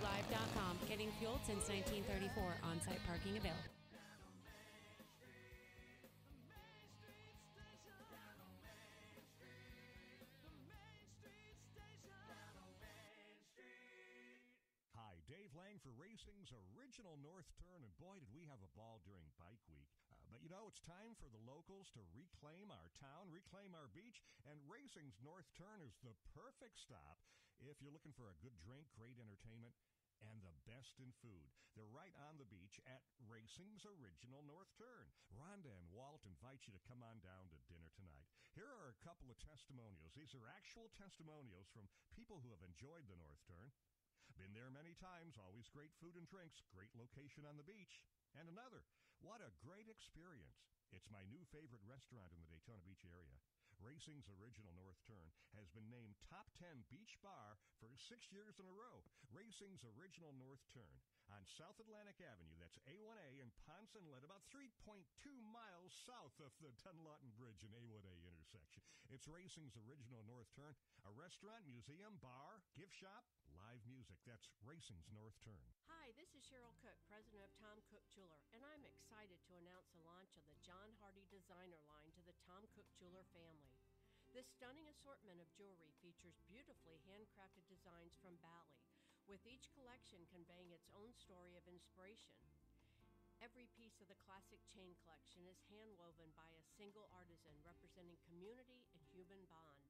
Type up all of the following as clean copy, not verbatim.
PatriotLive.com. Getting fueled since 1934. On-site parking available. Hi, Dave Lang for Racing's original North Turn, and boy, did we have a ball during Bike Week. But you know, it's time for the locals to reclaim our town, reclaim our beach, and Racing's North Turn is the perfect stop if you're looking for a good drink, great entertainment, and the best in food. They're right on the beach at Racing's original North Turn. Rhonda and Walt invite you to come on down to dinner tonight. Here are a couple of testimonials. These are actual testimonials from people who have enjoyed the North Turn. Been there many times, always great food and drinks, great location on the beach. And another, what a great experience. It's my new favorite restaurant in the Daytona Beach area. Racing's original North Turn has been named Top 10 Beach Bar for 6 years in a row. Racing's original North Turn on South Atlantic Avenue, that's A1A in Ponce Inlet, about 3.2 miles south of the Dunlawton Bridge and A1A intersection. It's Racing's original North Turn, a restaurant, museum, bar, gift shop, live music. That's Racing's North Turn. Hi, this is Cheryl Cook, president of Tom Cook Jeweler, and I'm excited to announce the launch of the John Hardy designer line to the Tom Cook Jeweler family. This stunning assortment of jewelry features beautifully handcrafted designs from Bali, with each collection conveying its own story of inspiration. Every piece of the classic chain collection is handwoven by a single artisan representing community and human bond.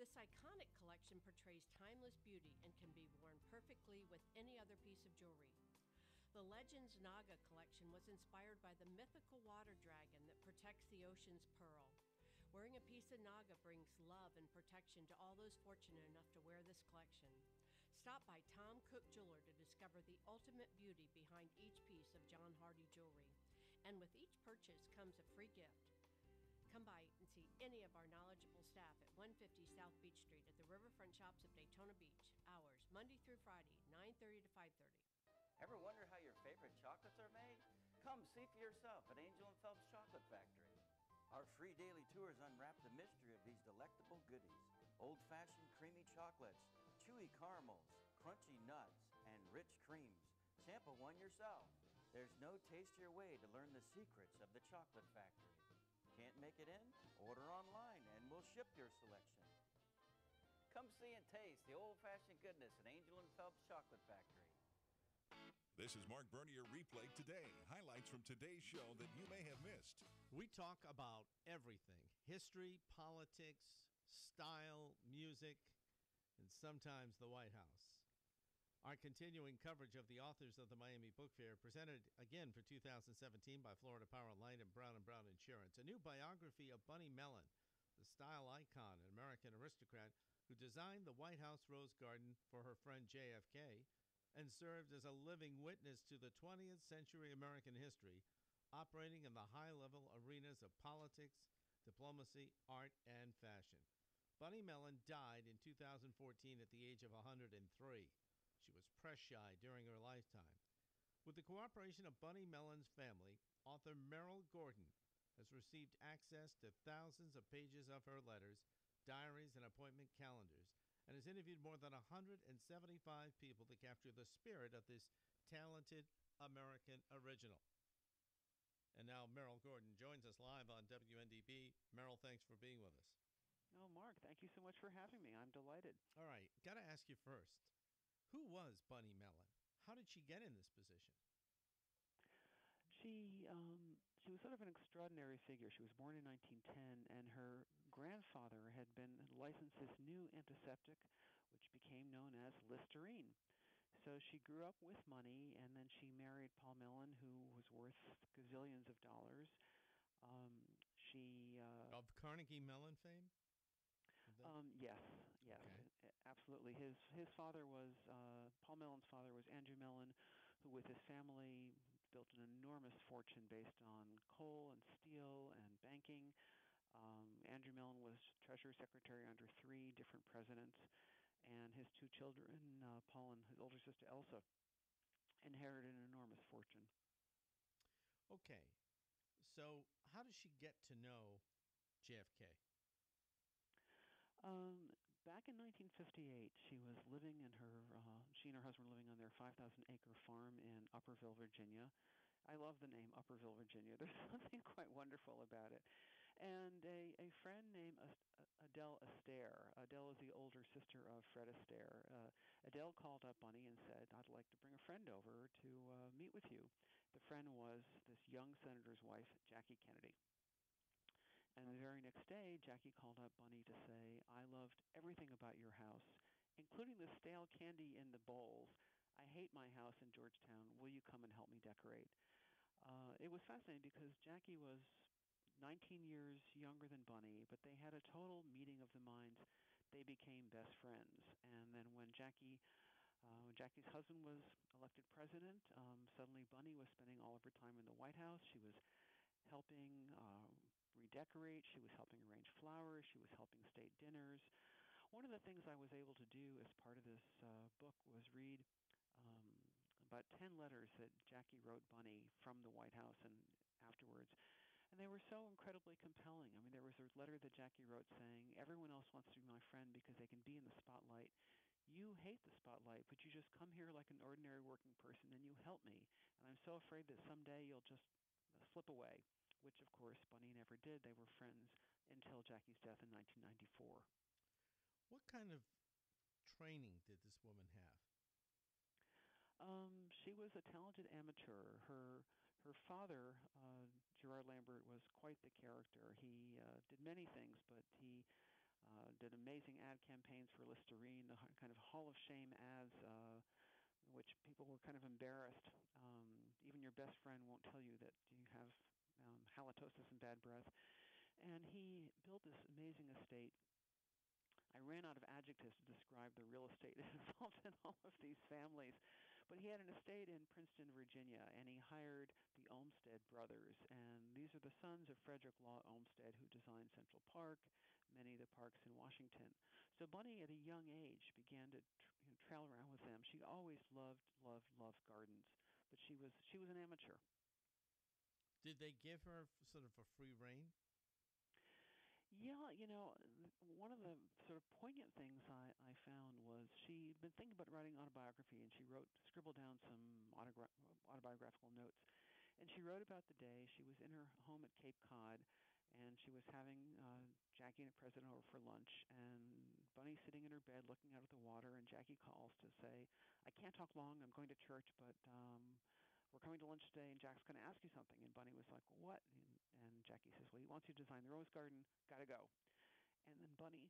This iconic collection portrays timeless beauty and can be worn perfectly with any other piece of jewelry. The Legends Naga collection was inspired by the mythical water dragon that protects the ocean's pearl. Wearing a piece of Naga brings love and protection to all those fortunate enough to wear this collection. Stop by Tom Cook Jeweler to discover the ultimate beauty behind each piece of John Hardy jewelry. And with each purchase comes a free gift. Come by and see any of our knowledgeable staff at 150 South Beach Street at the Riverfront Shops of Daytona Beach. Hours Monday through Friday, 9:30 to 5:30. Ever wonder how your favorite chocolates are made? Come see for yourself at Angel and Phelps Chocolate Factory. Our free daily tours unwrap the mystery of these delectable goodies. Old-fashioned creamy chocolates, chewy caramels, crunchy nuts, and rich creams. Sample one yourself. There's no tastier way to learn the secrets of the Chocolate Factory. Can't make it in? Order online and we'll ship your selection. Come see and taste the old-fashioned goodness at Angel and Phelps Chocolate Factory. This is Mark Bernier Replay Today. Highlights from today's show that you may have missed. We talk about everything. History, politics, style, music, and sometimes the White House. Our continuing coverage of the authors of the Miami Book Fair, presented again for 2017 by Florida Power Light and Brown & Brown Insurance. A new biography of Bunny Mellon, the style icon and American aristocrat who designed the White House Rose Garden for her friend JFK and served as a living witness to the 20th century American history, operating in the high-level arenas of politics, diplomacy, art, and fashion. Bunny Mellon died in 2014 at the age of 103. She was press-shy during her lifetime. With the cooperation of Bunny Mellon's family, author Merrill Gordon has received access to thousands of pages of her letters, diaries, and appointment calendars, and has interviewed more than 175 people to capture the spirit of this talented American original. And now Merrill Gordon joins us live on WNDB. Merrill, thanks for being with us. Oh, Mark, thank you so much for having me. I'm delighted. All right, got to ask you first, who was Bunny Mellon? How did she get in this position? She was sort of an extraordinary figure. She was born in 1910, and her grandfather had licensed this new antiseptic, which became known as Listerine. So she grew up with money, and then she married Paul Mellon, who was worth gazillions of dollars. Of Carnegie Mellon fame? Yes, okay. Absolutely. His father was Paul Mellon's father was Andrew Mellon, who with his family built an enormous fortune based on coal and steel and banking. Andrew Mellon was Treasury Secretary under 3 different presidents, and his 2 children, Paul and his older sister Elsa, inherited an enormous fortune. Okay, so how does she get to know JFK? Back in 1958, she and her husband were living on their 5,000-acre farm in Upperville, Virginia. I love the name Upperville, Virginia. There's something quite wonderful about it. And a friend named Adele Astaire. Adele is the older sister of Fred Astaire. Adele called up Bunny and said, "I'd like to bring a friend over to meet with you." The friend was this young senator's wife, Jackie Kennedy. And the very next day, Jackie called up Bunny to say, "I loved everything about your house, including the stale candy in the bowls. I hate my house in Georgetown. Will you come and help me decorate?" It was fascinating because Jackie was 19 years younger than Bunny, but they had a total meeting of the minds. They became best friends. And then when Jackie's husband was elected president, suddenly Bunny was spending all of her time in the White House. She was helping redecorate. She was helping arrange flowers. She was helping state dinners. One of the things I was able to do as part of this book was read um, about 10 letters that Jackie wrote Bunny from the White House and afterwards. And they were so incredibly compelling. I mean, there was a letter that Jackie wrote saying, "Everyone else wants to be my friend because they can be in the spotlight. You hate the spotlight, but you just come here like an ordinary working person and you help me. And I'm so afraid that someday you'll just slip away," which, of course, Bunny never did. They were friends until Jackie's death in 1994. What kind of training did this woman have? She was a talented amateur. Her father, Gerard Lambert, was quite the character. He did many things, but he did amazing ad campaigns for Listerine, the kind of Hall of Shame ads, which people were kind of embarrassed. Even your best friend won't tell you that you have halitosis and bad breath. And he built this amazing estate. I ran out of adjectives to describe the real estate involved in all of these families. But he had an estate in Princeton, Virginia, and he hired the Olmsted brothers. And these are the sons of Frederick Law Olmsted, who designed Central Park, many of the parks in Washington. So Bunny, at a young age, began to trail around with them. She always loved, loved, loved gardens, but she was an amateur. Did they give her sort of a free rein? Yeah, one of the sort of poignant things I found was she'd been thinking about writing autobiography, and she scribbled down some autobiographical notes. And she wrote about the day she was in her home at Cape Cod, and she was having Jackie and the president over for lunch, and Bunny's sitting in her bed looking out at the water, and Jackie calls to say, "I can't talk long, I'm going to church, but we're coming to lunch today, and Jack's going to ask you something." And Bunny was like, "What?" And Jackie says, "Well, he wants you to design the rose garden. Gotta go." And then Bunny,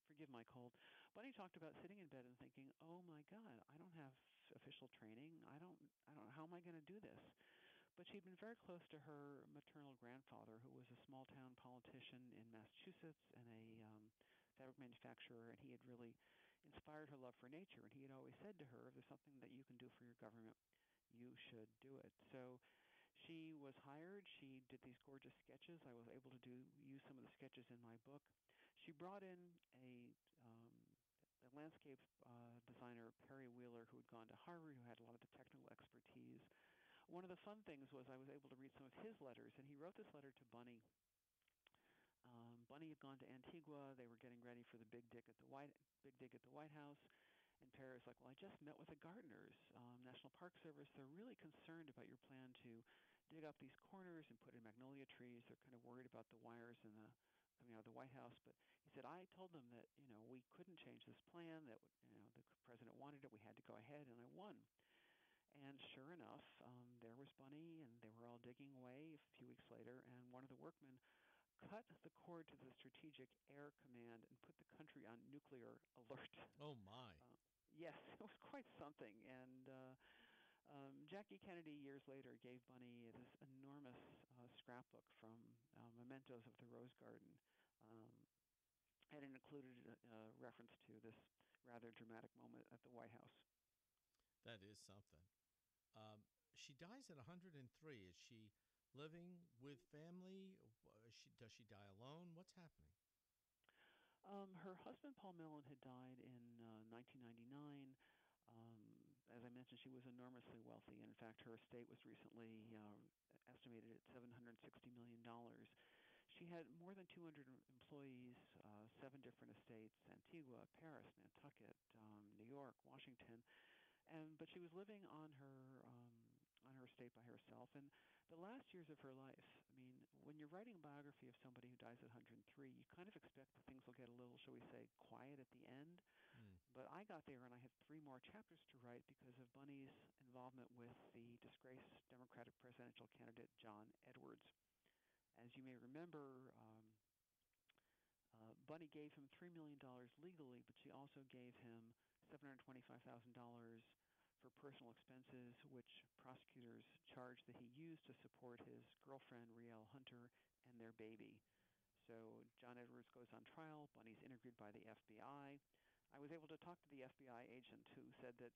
forgive my cold, Bunny talked about sitting in bed and thinking, "Oh my God, I don't have official training. I don't know, how am I going to do this?" But she'd been very close to her maternal grandfather, who was a small-town politician in Massachusetts and a fabric manufacturer, and he had really inspired her love for nature. And he had always said to her, "If there's something that you can do for your government, you should do it." So she was hired. She did these gorgeous sketches. I was able to use some of the sketches in my book. She brought in a landscape designer, Perry Wheeler, who had gone to Harvard, who had a lot of the technical expertise. One of the fun things was I was able to read some of his letters, and he wrote this letter to Bunny. Bunny had gone to Antigua. They were getting ready for the big dig at the White House. And Perry was like, "Well, I just met with the gardeners, National Park Service. They're really concerned about your plan to dig up these corners and put in magnolia trees. They're kind of worried about the wires and coming out of the White House." But he said, "I told them that we couldn't change this plan. That the president wanted it. We had to go ahead, and I won." And sure enough, there was Bunny, and they were all digging away a few weeks later, and one of the workmen cut the cord to the Strategic Air Command and put the country on nuclear alert. Oh, my. Yes, it was quite something. And Jackie Kennedy, years later, gave Bunny this enormous scrapbook from mementos of the Rose Garden. And it included a reference to this rather dramatic moment at the White House. That is something. She dies at 103. Is she living with family? Does she die alone? What's happening? Her husband, Paul Mellon, had died in 1999. As I mentioned, she was enormously wealthy. In fact, her estate was recently estimated at $760 million. she had more than 200 employees, 7 different estates: Antigua, Paris, Nantucket, New York, Washington, but she was living on her estate by herself. And the last years of her life, I mean, when you're writing a biography of somebody who dies at 103, you kind of expect that things will get a little, shall we say, quiet at the end. But I got there and I had 3 more chapters to write because of Bunny's involvement with the disgraced Democratic presidential candidate John Edwards. As you may remember, Bunny gave him $3 million legally, but she also gave him $725,000 for personal expenses, which prosecutors charged that he used to support his girlfriend, Rielle Hunter, and their baby. So John Edwards goes on trial. Bunny's interviewed by the FBI. I was able to talk to the FBI agent who said that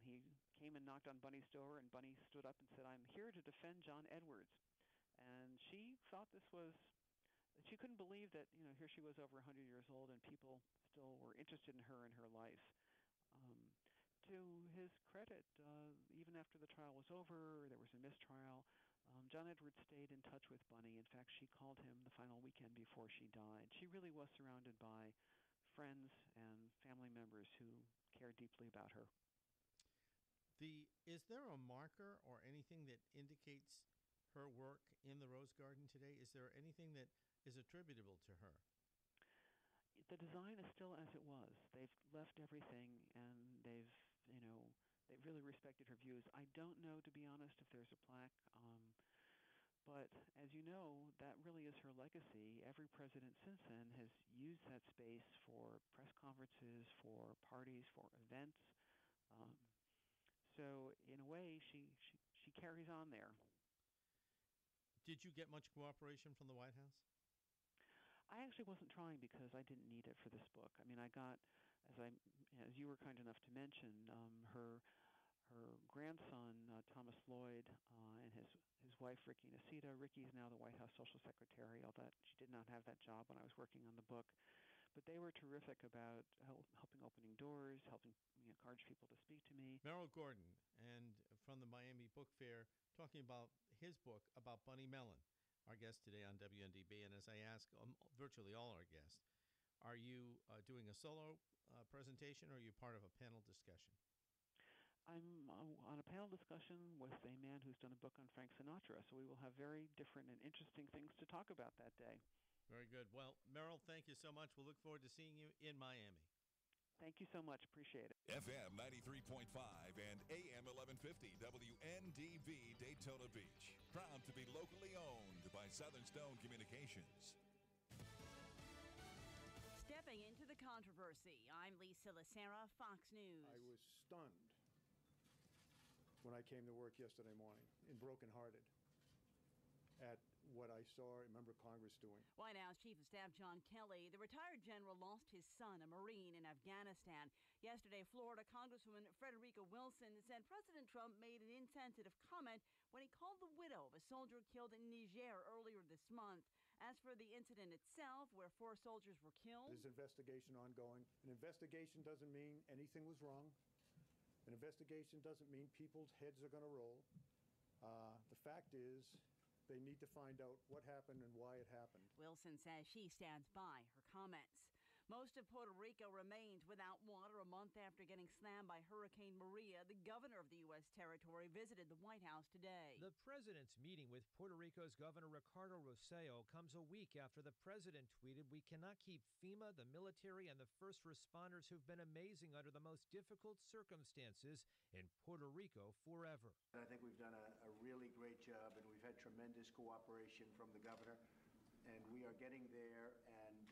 he came and knocked on Bunny's door, and Bunny stood up and said, "I'm here to defend John Edwards." And she thought this was, she couldn't believe that, here she was over 100 years old and people still were interested in her and her life. To his credit, even after the trial was over, there was a mistrial, John Edwards stayed in touch with Bunny. In fact, she called him the final weekend before she died. She really was surrounded by friends and family members who cared deeply about her. Is there a marker or anything that indicates her work in the Rose Garden today? Is there anything that is attributable to her? The design is still as it was. They've left everything, and they've really respected her views. I don't know, to be honest, if there's a plaque, but as you know, that really is her legacy. Every president since then has used that space for press conferences, for parties, for events. So in a way, she carries on there. Did you get much cooperation from the White House? I actually wasn't trying because I didn't need it for this book. I mean, I got, as you were kind enough to mention, her grandson, Thomas Lloyd, and his wife, Ricky Nacita. Ricky's now the White House Social Secretary, although she did not have that job when I was working on the book. But they were terrific about helping opening doors, helping encourage people to speak to me. Merrill Gordon, and from the Miami Book Fair, talking about his book about Bunny Mellon, our guest today on WNDB. And as I ask virtually all our guests, are you doing a solo presentation, or are you part of a panel discussion? I'm on a panel discussion with a man who's done a book on Frank Sinatra, so we will have very different and interesting things to talk about that day. Very good. Well, Merrill, thank you so much. We'll look forward to seeing you in Miami. Thank you so much. Appreciate it. FM 93.5 and AM 1150 WNDB Daytona Beach. Proud to be locally owned by Southern Stone Communications. Stepping into the controversy, I'm Lisa Lacera, Fox News. I was stunned when I came to work yesterday morning and brokenhearted at what I saw a member of Congress doing. White House Chief of Staff John Kelly, the retired general, lost his son, a Marine, in Afghanistan. Yesterday, Florida Congresswoman Frederica Wilson said President Trump made an insensitive comment when he called the widow of a soldier killed in Niger earlier this month. As for the incident itself, where 4 soldiers were killed, there's an investigation ongoing. An investigation doesn't mean anything was wrong. An investigation doesn't mean people's heads are going to roll. The fact is, they need to find out what happened and why it happened. Wilson says she stands by her comments. Most of Puerto Rico remains without water a month after getting slammed by Hurricane Maria. The governor of the U.S. territory visited the White House today. The president's meeting with Puerto Rico's Governor Ricardo Rossello comes a week after the president tweeted, "We cannot keep FEMA, the military, and the first responders who've been amazing under the most difficult circumstances in Puerto Rico forever." I think we've done a really great job, and we've had tremendous cooperation from the governor, and we are getting there, and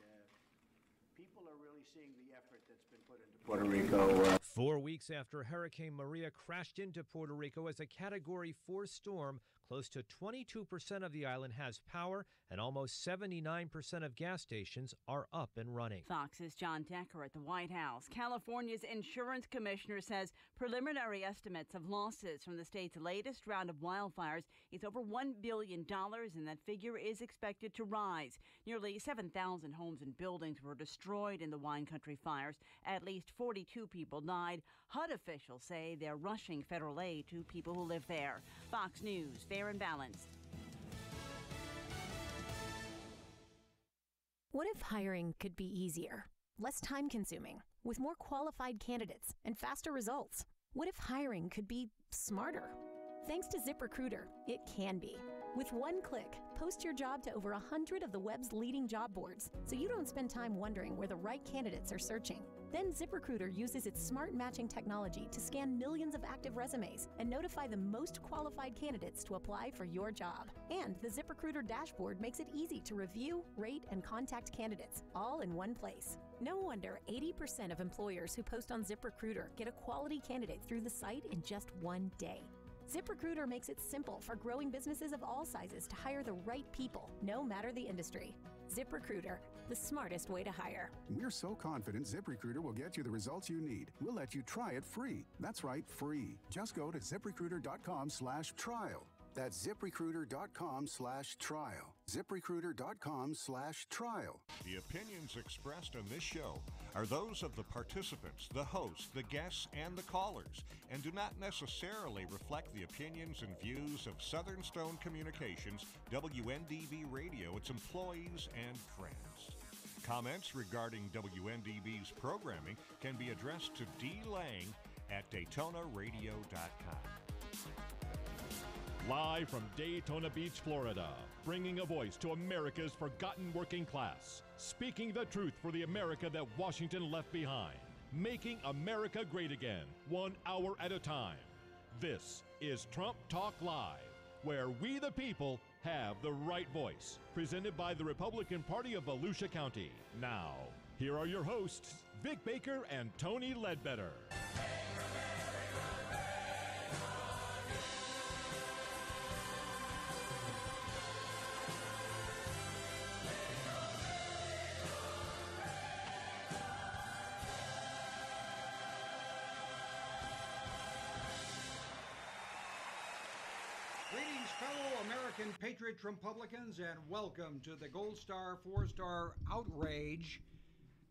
people are really seeing the effort that's been put into Puerto Rico. 4 weeks after Hurricane Maria crashed into Puerto Rico as a Category 4 storm, close to 22% of the island has power, and almost 79% of gas stations are up and running. Fox's John Decker at the White House. California's insurance commissioner says preliminary estimates of losses from the state's latest round of wildfires is over $1 billion, and that figure is expected to rise. Nearly 7,000 homes and buildings were destroyed in the wine country fires. At least 42 people died. HUD officials say they're rushing federal aid to people who live there. Fox News, fair and balanced. What if hiring could be easier, less time-consuming, with more qualified candidates and faster results? What if hiring could be smarter? Thanks to ZipRecruiter, it can be. With one click, post your job to over 100 of the web's leading job boards, so you don't spend time wondering where the right candidates are searching. Then ZipRecruiter uses its smart matching technology to scan millions of active resumes and notify the most qualified candidates to apply for your job. And the ZipRecruiter dashboard makes it easy to review, rate, and contact candidates, all in one place. No wonder 80% of employers who post on ZipRecruiter get a quality candidate through the site in just one day. ZipRecruiter makes it simple for growing businesses of all sizes to hire the right people, no matter the industry. ZipRecruiter, the smartest way to hire. We're so confident ZipRecruiter will get you the results you need. We'll let you try it free. That's right, free. Just go to ZipRecruiter.com/trial. That's ZipRecruiter.com/trial. ZipRecruiter.com/trial. The opinions expressed on this show are those of the participants, the hosts, the guests, and the callers, and do not necessarily reflect the opinions and views of Southern Stone Communications, WNDB Radio, its employees, and friends. Comments regarding WNDB's programming can be addressed to D. Lang at DaytonaRadio.com. Live from Daytona Beach, Florida, bringing a voice to America's forgotten working class, speaking the truth for the America that Washington left behind, making America great again, 1 hour at a time. This is Trump Talk Live, where we the people have the right voice, presented by the Republican Party of Volusia County. Now, here are your hosts, Vic Baker and Tony Ledbetter. Greetings, fellow American Patriot Trumpublicans, and welcome to the Gold Star, 4-star outrage.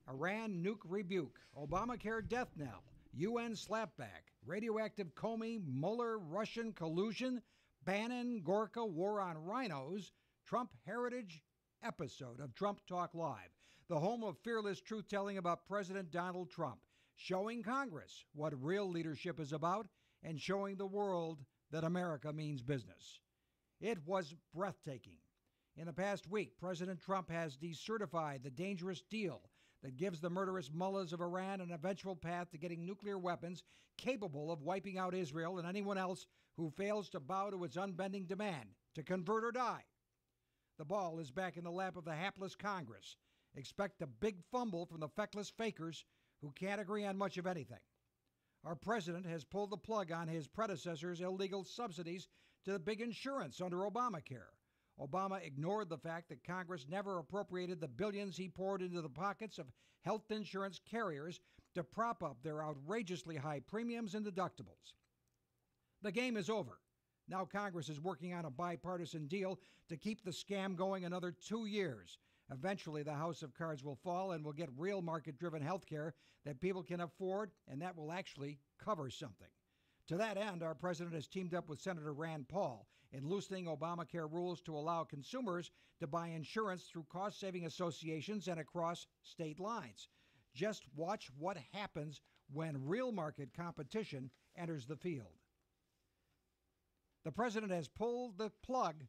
Iran nuke rebuke, Obamacare death knell, UN slapback, radioactive Comey, Mueller, Russian collusion, Bannon, Gorka, war on RINOS, Trump heritage episode of Trump Talk Live, the home of fearless truth-telling about President Donald Trump, showing Congress what real leadership is about and showing the world that America means business. It was breathtaking. In the past week, President Trump has decertified the dangerous deal that gives the murderous mullahs of Iran an eventual path to getting nuclear weapons capable of wiping out Israel and anyone else who fails to bow to its unbending demand to convert or die. The ball is back in the lap of the hapless Congress. Expect a big fumble from the feckless fakers who can't agree on much of anything. Our president has pulled the plug on his predecessor's illegal subsidies to the big insurance under Obamacare. Obama ignored the fact that Congress never appropriated the billions he poured into the pockets of health insurance carriers to prop up their outrageously high premiums and deductibles. The game is over. Now Congress is working on a bipartisan deal to keep the scam going another 2 years. Eventually, the house of cards will fall and we'll get real market-driven health care that people can afford, and that will actually cover something. To that end, our president has teamed up with Senator Rand Paul in loosening Obamacare rules to allow consumers to buy insurance through cost-saving associations and across state lines. Just watch what happens when real market competition enters the field. The president has pulled the plug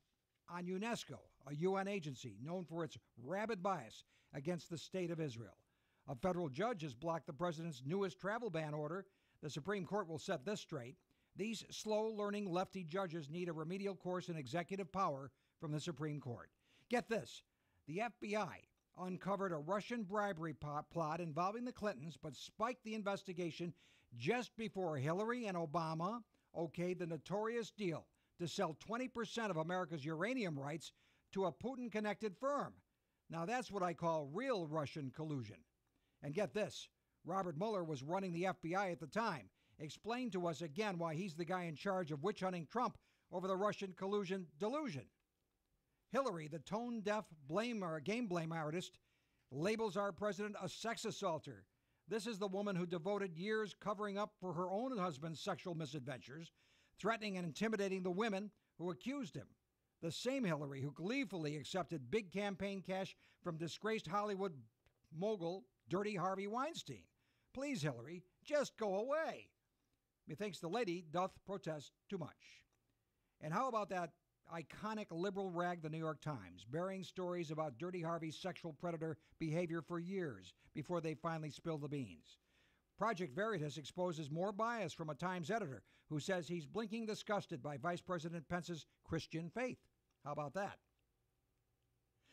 on UNESCO, a UN agency known for its rabid bias against the state of Israel. A federal judge has blocked the president's newest travel ban order. The Supreme Court will set this straight. These slow-learning lefty judges need a remedial course in executive power from the Supreme Court. Get this. The FBI uncovered a Russian bribery plot involving the Clintons, but spiked the investigation just before Hillary and Obama okayed the notorious deal to sell 20% of America's uranium rights to a Putin-connected firm. Now that's what I call real Russian collusion. And get this, Robert Mueller was running the FBI at the time. Explain to us again why he's the guy in charge of witch-hunting Trump over the Russian collusion delusion. Hillary, the tone-deaf game blame artist, labels our president a sex assaulter. This is the woman who devoted years covering up for her own husband's sexual misadventures, threatening and intimidating the women who accused him. The same Hillary who gleefully accepted big campaign cash from disgraced Hollywood mogul Dirty Harvey Weinstein. Please, Hillary, just go away. Methinks the lady doth protest too much. And how about that iconic liberal rag, the New York Times, bearing stories about Dirty Harvey's sexual predator behavior for years before they finally spilled the beans? Project Veritas exposes more bias from a Times editor who says he's blinking disgusted by Vice President Pence's Christian faith. How about that?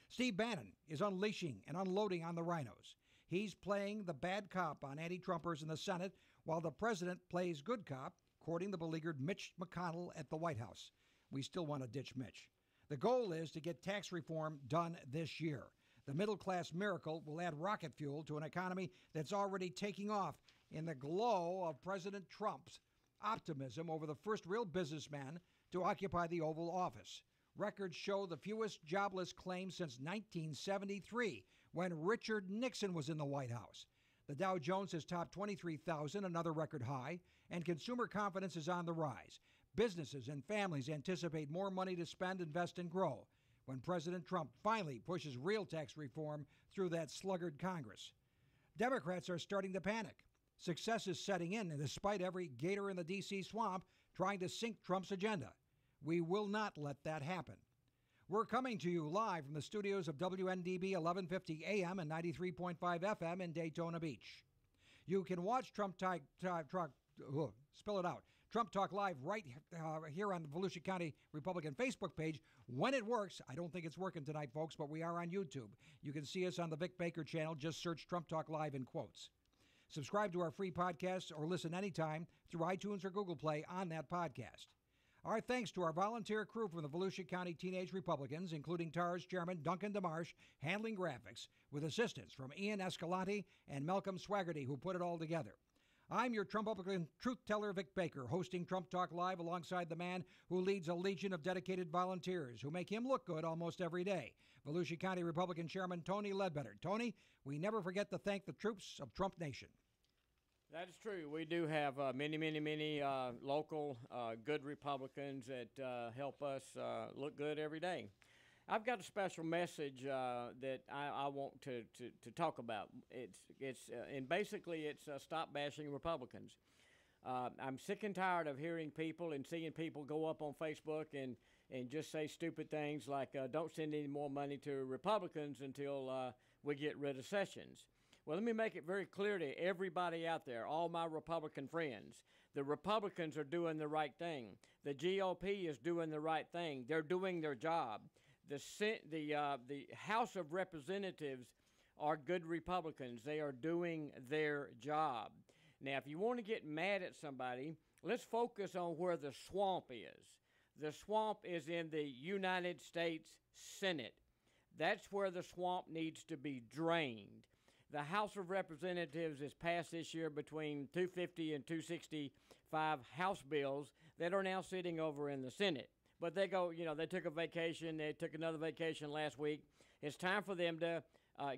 Steve Bannon is unleashing and unloading on the RINOs. He's playing the bad cop on anti-Trumpers in the Senate while the president plays good cop, courting the beleaguered Mitch McConnell at the White House. We still want to ditch Mitch. The goal is to get tax reform done this year. The middle-class miracle will add rocket fuel to an economy that's already taking off in the glow of President Trump's optimism over the first real businessman to occupy the Oval Office. Records show the fewest jobless claims since 1973, when Richard Nixon was in the White House. The Dow Jones has topped 23,000, another record high, and consumer confidence is on the rise. Businesses and families anticipate more money to spend, invest, and grow when President Trump finally pushes real tax reform through that sluggard Congress. Democrats are starting to panic. Success is setting in, and despite every gator in the D.C. swamp trying to sink Trump's agenda, we will not let that happen. We're coming to you live from the studios of WNDB 1150 AM and 93.5 FM in Daytona Beach. You can watch Trump Talk Live right here on the Volusia County Republican Facebook page when it works. I don't think it's working tonight, folks, but we are on YouTube. You can see us on the Vic Baker channel. Just search Trump Talk Live in quotes. Subscribe to our free podcast or listen anytime through iTunes or Google Play on that podcast. Our thanks to our volunteer crew from the Volusia County Teenage Republicans, including TAR's chairman Duncan DeMarsh, handling graphics, with assistance from Ian Escalante and Malcolm Swaggerty, who put it all together. I'm your Trumpublican truth teller, Vic Baker, hosting Trump Talk Live alongside the man who leads a legion of dedicated volunteers who make him look good almost every day, Volusia County Republican Chairman Tony Ledbetter. Tony, we never forget to thank the troops of Trump Nation. That is true. We do have many local good Republicans that help us look good every day. I've got a special message that I want to talk about. It's stop bashing Republicans. I'm sick and tired of hearing people and seeing people go up on Facebook and just say stupid things like, don't send any more money to Republicans until we get rid of Sessions. Well, let me make it very clear to everybody out there, all my Republican friends. The Republicans are doing the right thing. The GOP is doing the right thing. They're doing their job. The House of Representatives are good Republicans. They are doing their job. Now, if you want to get mad at somebody, let's focus on where the swamp is. The swamp is in the United States Senate. That's where the swamp needs to be drained. The House of Representatives has passed this year between 250 and 265 House bills that are now sitting over in the Senate. But they go, they took a vacation. They took another vacation last week. It's time for them to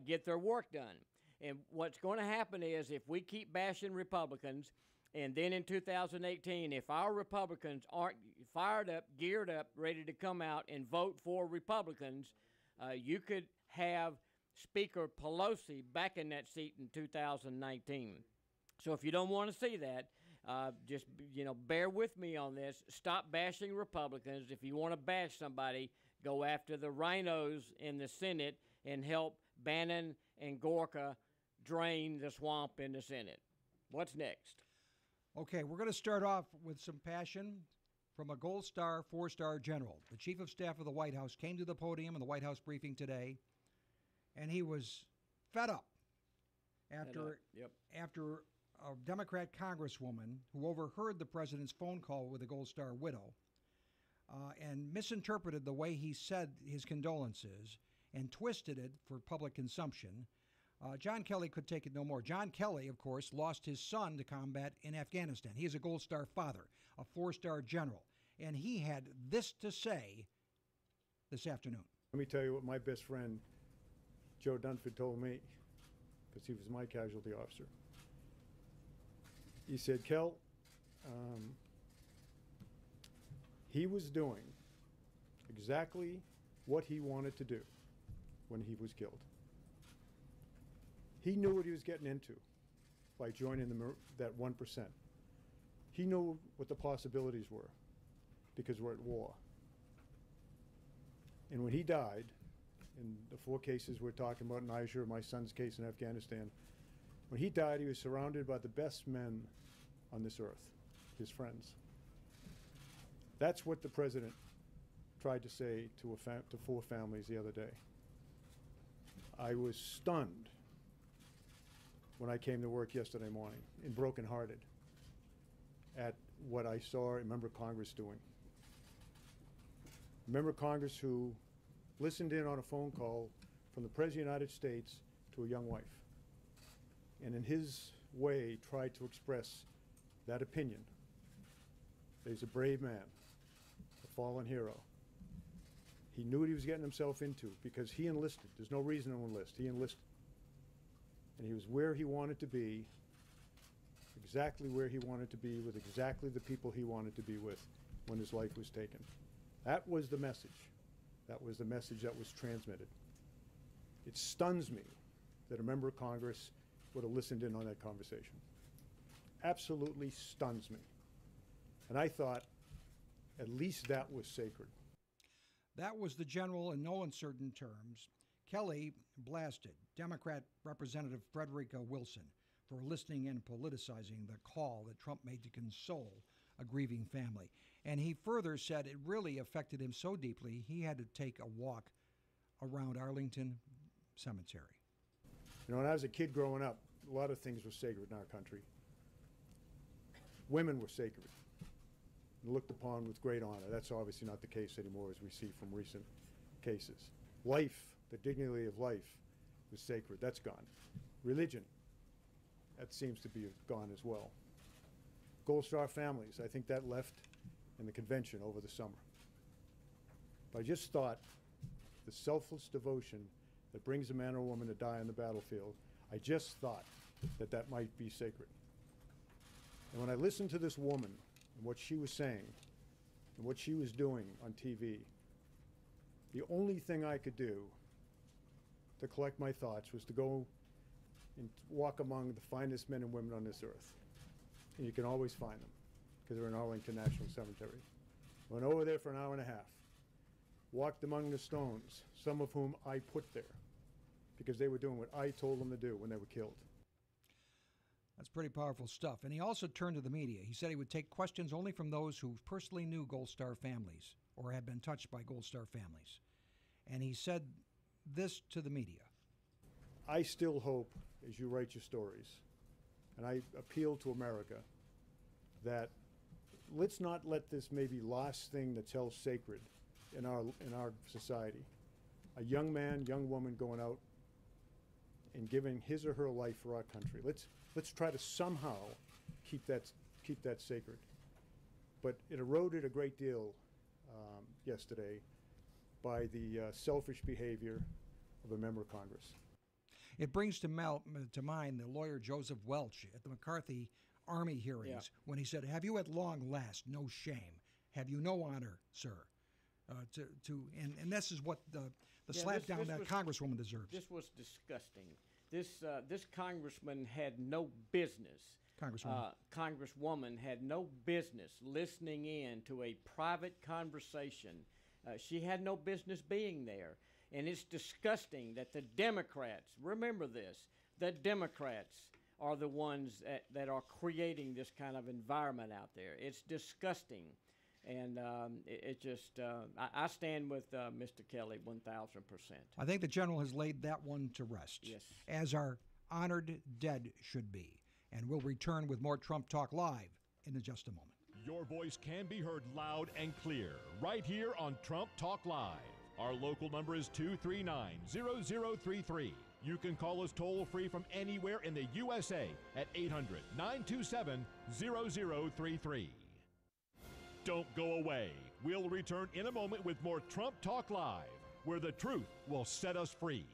get their work done. And what's going to happen is if we keep bashing Republicans, and then in 2018, if our Republicans aren't fired up, geared up, ready to come out and vote for Republicans, you could have Speaker Pelosi back in that seat in 2019. So if you don't want to see that, just bear with me on this. Stop bashing Republicans. If you want to bash somebody, go after the RINOs in the Senate and help Bannon and Gorka drain the swamp in the Senate. What's next? Okay, we're going to start off with some passion from a Gold Star, 4-star general. The Chief of Staff of the White House came to the podium in the White House briefing today, and he was fed up after a Democrat congresswoman who overheard the president's phone call with the Gold Star widow and misinterpreted the way he said his condolences and twisted it for public consumption. John Kelly could take it no more. John Kelly, of course, lost his son to combat in Afghanistan. He is a Gold Star father, a 4-star general, and he had this to say this afternoon. Let me tell you what my best friend Joe Dunford told me, because he was my casualty officer. He said, Kel, he was doing exactly what he wanted to do when he was killed. He knew what he was getting into by joining that 1%. He knew what the possibilities were because we're at war. And when he died, in the 4 cases we're talking about, in Niger, my son's case in Afghanistan, when he died, he was surrounded by the best men on this earth, his friends. That's what the president tried to say to 4 families the other day. I was stunned when I came to work yesterday morning and brokenhearted at what I saw a member of Congress doing. A member of Congress who listened in on a phone call from the President of the United States to a young wife, and in his way tried to express that opinion that he's a brave man, a fallen hero. He knew what he was getting himself into because he enlisted. There's no reason to enlist. He enlisted. And he was where he wanted to be, exactly where he wanted to be, with exactly the people he wanted to be with when his life was taken. That was the message. That was the message that was transmitted. It stuns me that a member of Congress would have listened in on that conversation. Absolutely stuns me. And I thought at least that was sacred. That was the general in no uncertain terms. Kelly blasted Democrat Representative Frederica Wilson for listening and politicizing the call that Trump made to console a grieving family. And he further said it really affected him so deeply he had to take a walk around Arlington Cemetery. You know, when I was a kid growing up, a lot of things were sacred in our country. Women were sacred and looked upon with great honor. That's obviously not the case anymore, as we see from recent cases. Life, the dignity of life, was sacred. That's gone. Religion, that seems to be gone as well. Gold Star families, I think that left in the convention over the summer. But I just thought the selfless devotion that brings a man or woman to die on the battlefield, I just thought that that might be sacred. And when I listened to this woman and what she was saying and what she was doing on TV, the only thing I could do to collect my thoughts was to go and walk among the finest men and women on this earth. And you can always find them because they're in Arlington National Cemetery. Went over there for an hour and a half, walked among the stones, some of whom I put there because they were doing what I told them to do when they were killed. That's pretty powerful stuff. And he also turned to the media. He said he would take questions only from those who personally knew Gold Star families or had been touched by Gold Star families. And he said this to the media. I still hope, as you write your stories, and I appeal to America, that let's not let this maybe last thing that's held sacred in our society. A young man, young woman going out and giving his or her life for our country. Let's try to somehow keep that sacred. But it eroded a great deal yesterday by the selfish behavior of a member of Congress. It brings to mind the lawyer Joseph Welch at the McCarthy Army hearings when he said, "Have you at long last no shame? Have you no honor, sir?" And this is what the slap down that Congresswoman deserves. This was disgusting. This congressman had no business. Congresswoman had no business listening in to a private conversation. She had no business being there. And it's disgusting that the Democrats, remember this, the Democrats are the ones that are creating this kind of environment out there. It's disgusting. And I stand with Mr. Kelly 1,000%. I think the general has laid that one to rest. Yes. As our honored dead should be. And we'll return with more Trump Talk Live in just a moment. Your voice can be heard loud and clear right here on Trump Talk Live. Our local number is 239-0033. You can call us toll-free from anywhere in the USA at 800-927-0033. Don't go away. We'll return in a moment with more Trump Talk Live, where the truth will set us free.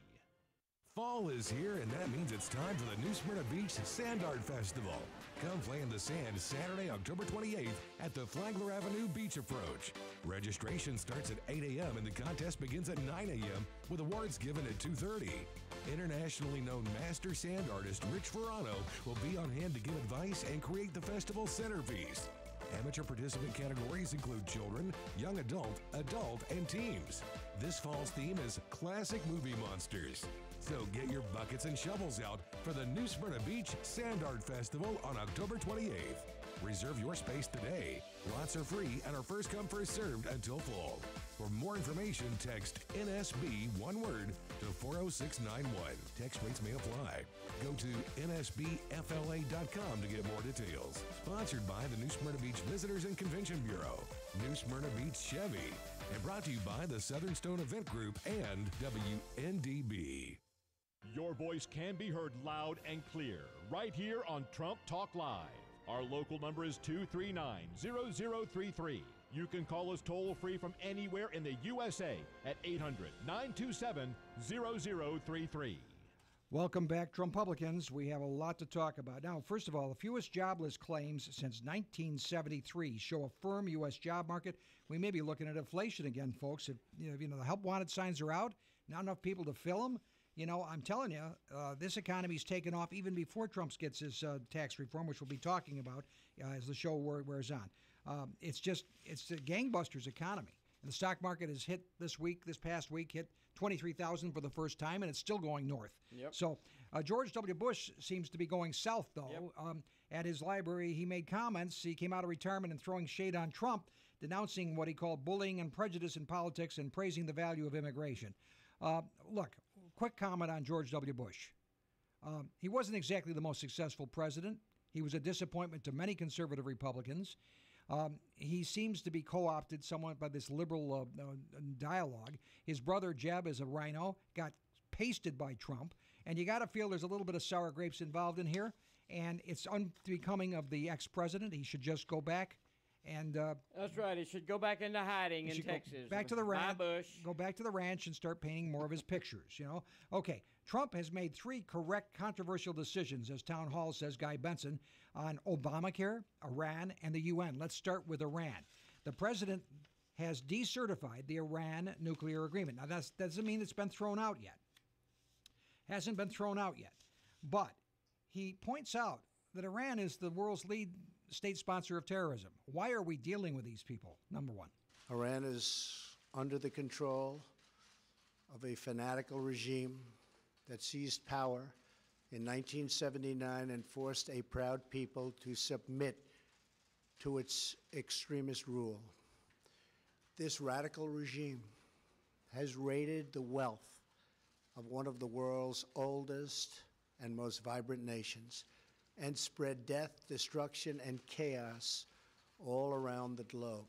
Fall is here, and that means it's time for the New Smyrna Beach Sand Art Festival. Come play in the sand Saturday, October 28th at the Flagler Avenue Beach Approach. Registration starts at 8 a.m. and the contest begins at 9 a.m. with awards given at 2:30. Internationally known master sand artist Rich Verano will be on hand to give advice and create the festival centerpiece. Amateur participant categories include children, young adult, and teens. This fall's theme is classic movie monsters. So get your buckets and shovels out for the New Smyrna Beach Sand Art Festival on October 28th. Reserve your space today. Lots are free and are first come, first served until full. For more information, text NSB, one word, to 40691. Text rates may apply. Go to nsbfla.com to get more details. Sponsored by the New Smyrna Beach Visitors and Convention Bureau, New Smyrna Beach Chevy, and brought to you by the Southern Stone Event Group and WNDB. Your voice can be heard loud and clear right here on Trump Talk Live. Our local number is 239-0033. You can call us toll-free from anywhere in the USA at 800-927-0033. Welcome back, Trumpublicans. We have a lot to talk about. Now, first of all, the fewest jobless claims since 1973 show a firm U.S. job market. We may be looking at inflation again, folks. If the help wanted signs are out, not enough people to fill them. I'm telling you, this economy's taken off even before Trump gets his tax reform, which we'll be talking about as the show wears on. It's a gangbusters economy. And the stock market has hit this past week, hit 23,000 for the first time, and it's still going north. Yep. So George W. Bush seems to be going south, though. Yep. At his library, he made comments. He came out of retirement and throwing shade on Trump, denouncing what he called bullying and prejudice in politics and praising the value of immigration. Look, quick comment on George W. Bush. He wasn't exactly the most successful president. He was a disappointment to many conservative Republicans. He seems to be co-opted somewhat by this liberal dialogue. His brother Jeb is a rhino, got pasted by Trump, and you got to feel there's a little bit of sour grapes involved in here, and it's unbecoming of the ex-president. He should just go back and... That's right. He should go back into hiding in Texas. Go back to the ranch. Bush. Go back to the ranch and start painting more of his pictures, Okay, Trump has made 3 correct controversial decisions, as Town Hall says Guy Benson, on Obamacare, Iran, and the UN. Let's start with Iran. The president has decertified the Iran nuclear agreement. Now, that doesn't mean it's been thrown out yet. Hasn't been thrown out yet. But he points out that Iran is the world's lead state sponsor of terrorism. Why are we dealing with these people, number one? Iran is under the control of a fanatical regime that seized power in 1979 and forced a proud people to submit to its extremist rule. This radical regime has raided the wealth of one of the world's oldest and most vibrant nations and spread death, destruction, and chaos all around the globe.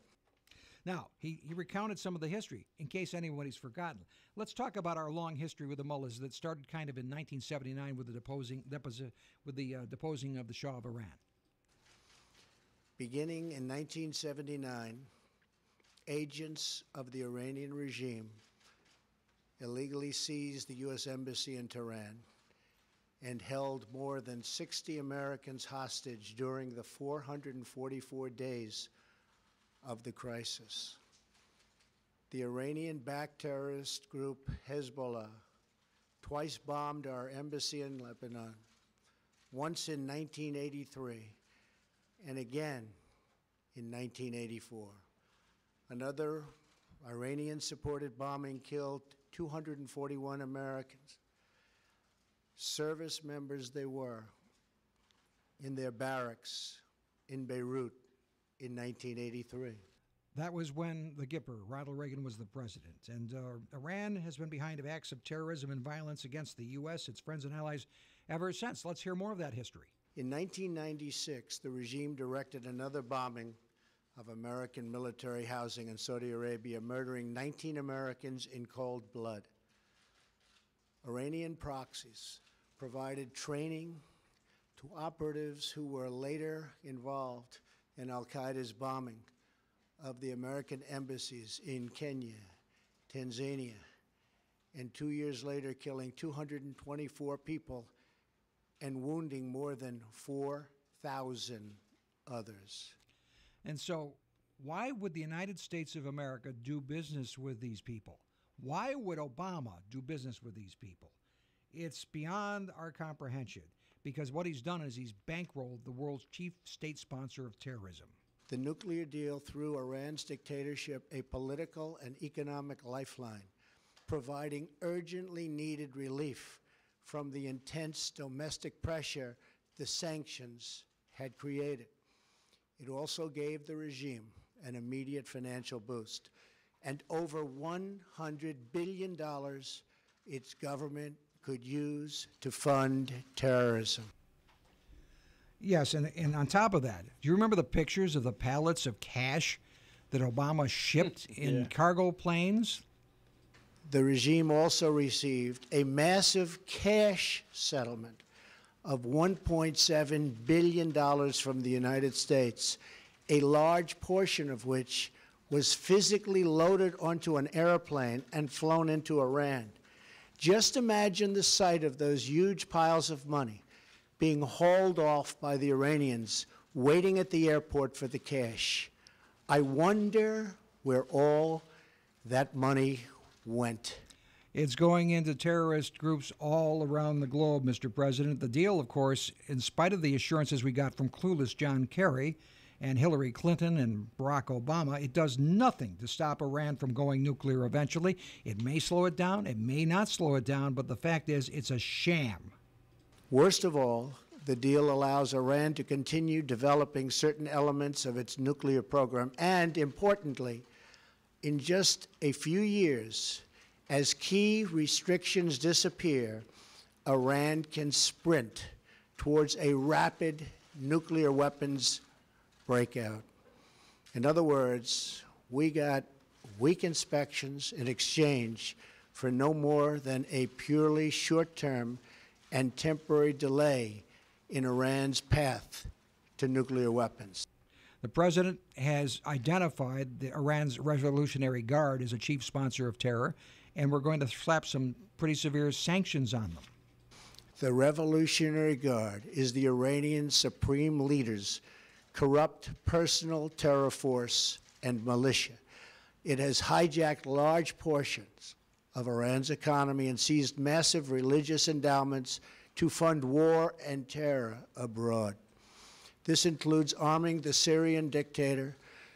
Now, he recounted some of the history, in case anybody's forgotten. Let's talk about our long history with the mullahs that started kind of in 1979 with the deposing of the Shah of Iran. Beginning in 1979, agents of the Iranian regime illegally seized the U.S. Embassy in Tehran and held more than 60 Americans hostage during the 444 days of the crisis. The Iranian-backed terrorist group Hezbollah twice bombed our embassy in Lebanon, once in 1983 and again in 1984. Another Iranian-supported bombing killed 241 Americans. Service members they were in their barracks in Beirut in 1983. That was when the Gipper, Ronald Reagan, was the president. And Iran has been behind acts of terrorism and violence against the U.S., its friends and allies, ever since. Let's hear more of that history. In 1996, the regime directed another bombing of American military housing in Saudi Arabia, murdering 19 Americans in cold blood. Iranian proxies provided training to operatives who were later involved in al-Qaeda's bombing of the American embassies in Kenya, Tanzania, and 2 years later killing 224 people and wounding more than 4,000 others. And so, why would the United States of America do business with these people? Why would Obama do business with these people? It's beyond our comprehension, because what he's done is he's bankrolled the world's chief state sponsor of terrorism. The nuclear deal threw Iran's dictatorship a political and economic lifeline, providing urgently needed relief from the intense domestic pressure the sanctions had created. It also gave the regime an immediate financial boost, and over $100 billion its government could use to fund terrorism. Yes, and on top of that, do you remember the pictures of the pallets of cash that Obama shipped in cargo planes? The regime also received a massive cash settlement of $1.7 billion from the United States, a large portion of which was physically loaded onto an airplane and flown into Iran. Just imagine the sight of those huge piles of money being hauled off by the Iranians, waiting at the airport for the cash. I wonder where all that money went. It's going into terrorist groups all around the globe, Mr. President. The deal, of course, in spite of the assurances we got from clueless John Kerry and Hillary Clinton and Barack Obama, it does nothing to stop Iran from going nuclear eventually. It may slow it down, it may not slow it down, but the fact is it's a sham. Worst of all, the deal allows Iran to continue developing certain elements of its nuclear program, and importantly, in just a few years, as key restrictions disappear, Iran can sprint towards a rapid nuclear weapons breakout. In other words, we got weak inspections in exchange for no more than a purely short-term and temporary delay in Iran's path to nuclear weapons. The president has identified Iran's Revolutionary Guard as a chief sponsor of terror, and we're going to slap some pretty severe sanctions on them. The Revolutionary Guard is the Iranian supreme leader's corrupt personal terror force and militia. It has hijacked large portions of Iran's economy and seized massive religious endowments to fund war and terror abroad. This includes arming the Syrian dictator,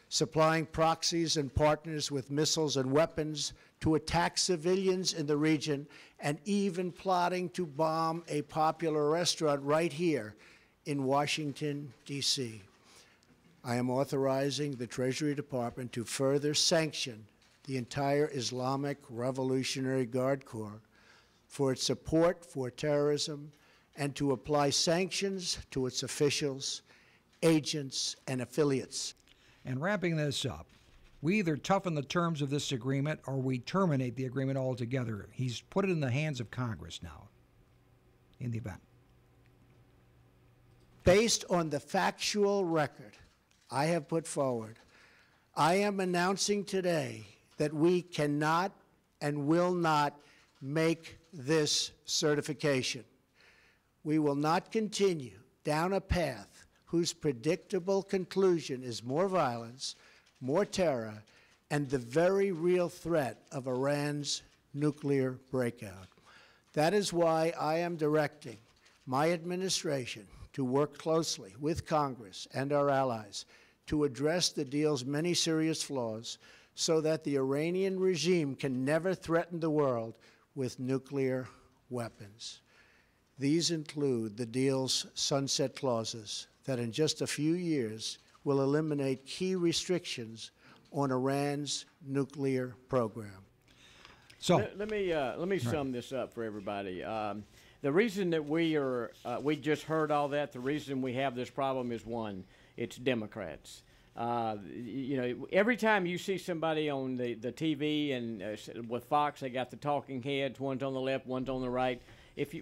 supplying proxies and partners with missiles and weapons to attack civilians in the region, and even plotting to bomb a popular restaurant right here in Washington, D.C. I am authorizing the Treasury Department to further sanction the entire Islamic Revolutionary Guard Corps for its support for terrorism and to apply sanctions to its officials, agents, and affiliates. And wrapping this up, we either toughen the terms of this agreement or we terminate the agreement altogether. He's put it in the hands of Congress now, in the event. Based on the factual record I have put forward, I am announcing today that we cannot and will not make this certification. We will not continue down a path whose predictable conclusion is more violence, more terror, and the very real threat of Iran's nuclear breakout. That is why I am directing my administration to work closely with Congress and our allies to address the deal's many serious flaws so that the Iranian regime can never threaten the world with nuclear weapons. These include the deal's sunset clauses that in just a few years will eliminate key restrictions on Iran's nuclear program. So let me sum this up for everybody. The reason that we just heard all that, the reason we have this problem is one, it's Democrats. You know, every time you see somebody on the TV and with Fox, they got the talking heads, one's on the left, one's on the right.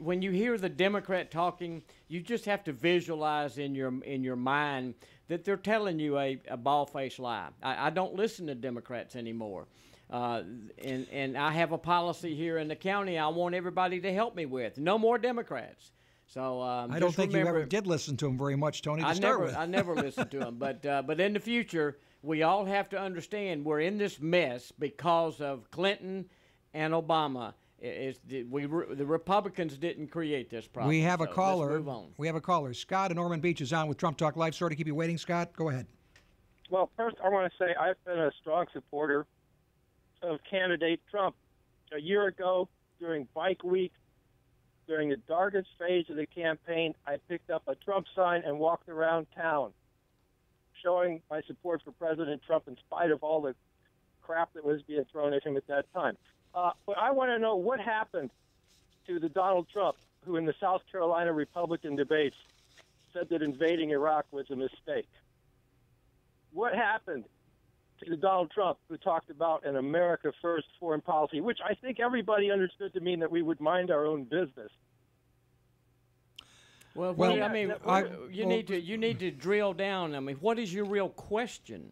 When you hear the Democrat talking, you just have to visualize in your mind that they're telling you a bald-faced lie. I don't listen to Democrats anymore. And I have a policy here in the county I want everybody to help me with. No more Democrats. So I don't think you ever did listen to him very much, Tony, to start with. I never listened to him. But in the future, we all have to understand we're in this mess because of Clinton and Obama. The Republicans didn't create this problem. We have a caller. Let's move on. We have a caller. Scott in Ormond Beach is on with Trump Talk Live. Sorry to keep you waiting, Scott. Go ahead. Well, first I want to say I've been a strong supporter of candidate Trump. A year ago, during Bike Week, during the darkest phase of the campaign, I picked up a Trump sign and walked around town, showing my support for President Trump in spite of all the crap that was being thrown at him at that time. But I want to know what happened to the Donald Trump who in the South Carolina Republican debates said that invading Iraq was a mistake. What happened to the Donald Trump who talked about an America First foreign policy, which I think everybody understood to mean that we would mind our own business? Well, I mean, you need to drill down. I mean, what is your real question?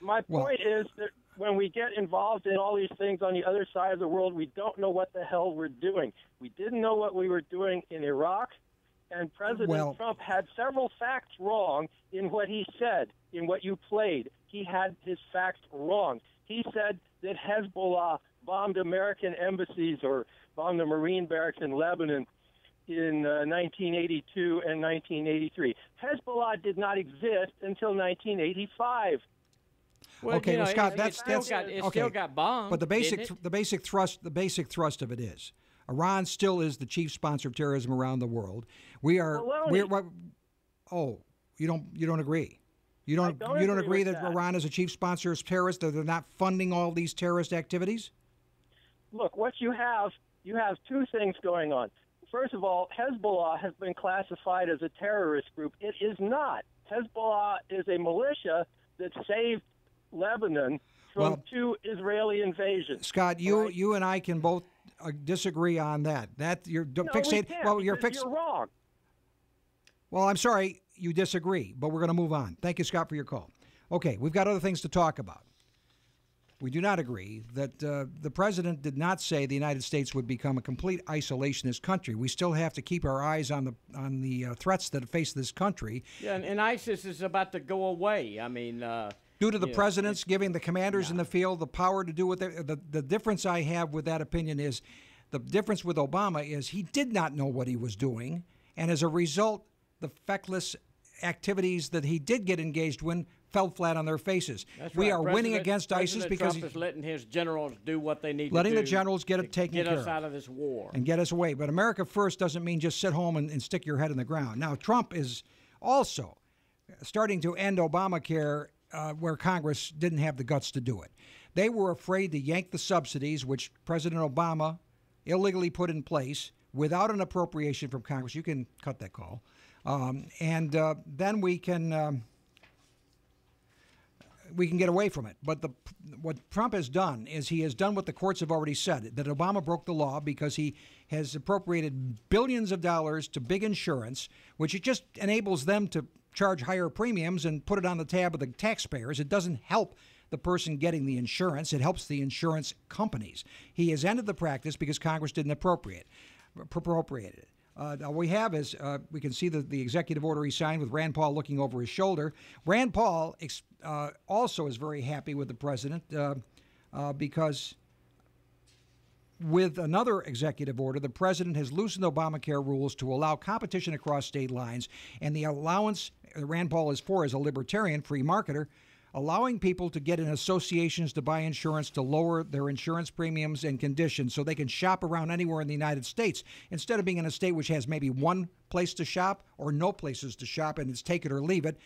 My point is that when we get involved in all these things on the other side of the world, we don't know what the hell we're doing. We didn't know what we were doing in Iraq, and President Trump had several facts wrong in what he said, in what you played. He had his facts wrong. He said that Hezbollah bombed American embassies or bombed the Marine barracks in Lebanon in 1982 and 1983. Hezbollah did not exist until 1985. Well, okay, well, Scott, it still got bombed. But the basic thrust of it is, Iran still is the chief sponsor of terrorism around the world. You don't agree. You don't agree that Iran is a chief sponsor of terrorists, that they're not funding all these terrorist activities? Look, what you have two things going on. First of all, Hezbollah has been classified as a terrorist group. It is not. Hezbollah is a militia that saved Lebanon from two Israeli invasions. Scott, you and I can both disagree on that. You're wrong. Well, I'm sorry, you disagree, but we're going to move on. Thank you, Scott, for your call. Okay, we've got other things to talk about. We do not agree that the president did not say the United States would become a complete isolationist country. We still have to keep our eyes on the threats that face this country. Yeah, and ISIS is about to go away. I mean, due to the president's giving the commanders in the field the power to do what the difference I have with that opinion is, the difference with Obama is he did not know what he was doing, and as a result, the feckless activities that he did get engaged in fell flat on their faces. We are winning against ISIS because Trump is letting his generals do what they need to do. Letting the generals get it taken care of. Get us out of this war. And get us away. But America First doesn't mean just sit home and stick your head in the ground. Now, Trump is also starting to end Obamacare where Congress didn't have the guts to do it. They were afraid to yank the subsidies, which President Obama illegally put in place without an appropriation from Congress. You can cut that call. Then we can get away from it. But what Trump has done is he has done what the courts have already said, that Obama broke the law because he has appropriated billions of dollars to big insurance, which it just enables them to charge higher premiums and put it on the tab of the taxpayers. It doesn't help the person getting the insurance. It helps the insurance companies. He has ended the practice because Congress didn't appropriate it. All we have is we can see the executive order he signed with Rand Paul looking over his shoulder. Rand Paul also is very happy with the president because with another executive order, the president has loosened Obamacare rules to allow competition across state lines, and the allowance Rand Paul is for as a libertarian free marketer, allowing people to get in associations to buy insurance to lower their insurance premiums and conditions so they can shop around anywhere in the United States instead of being in a state which has maybe one place to shop or no places to shop and it's take it or leave it.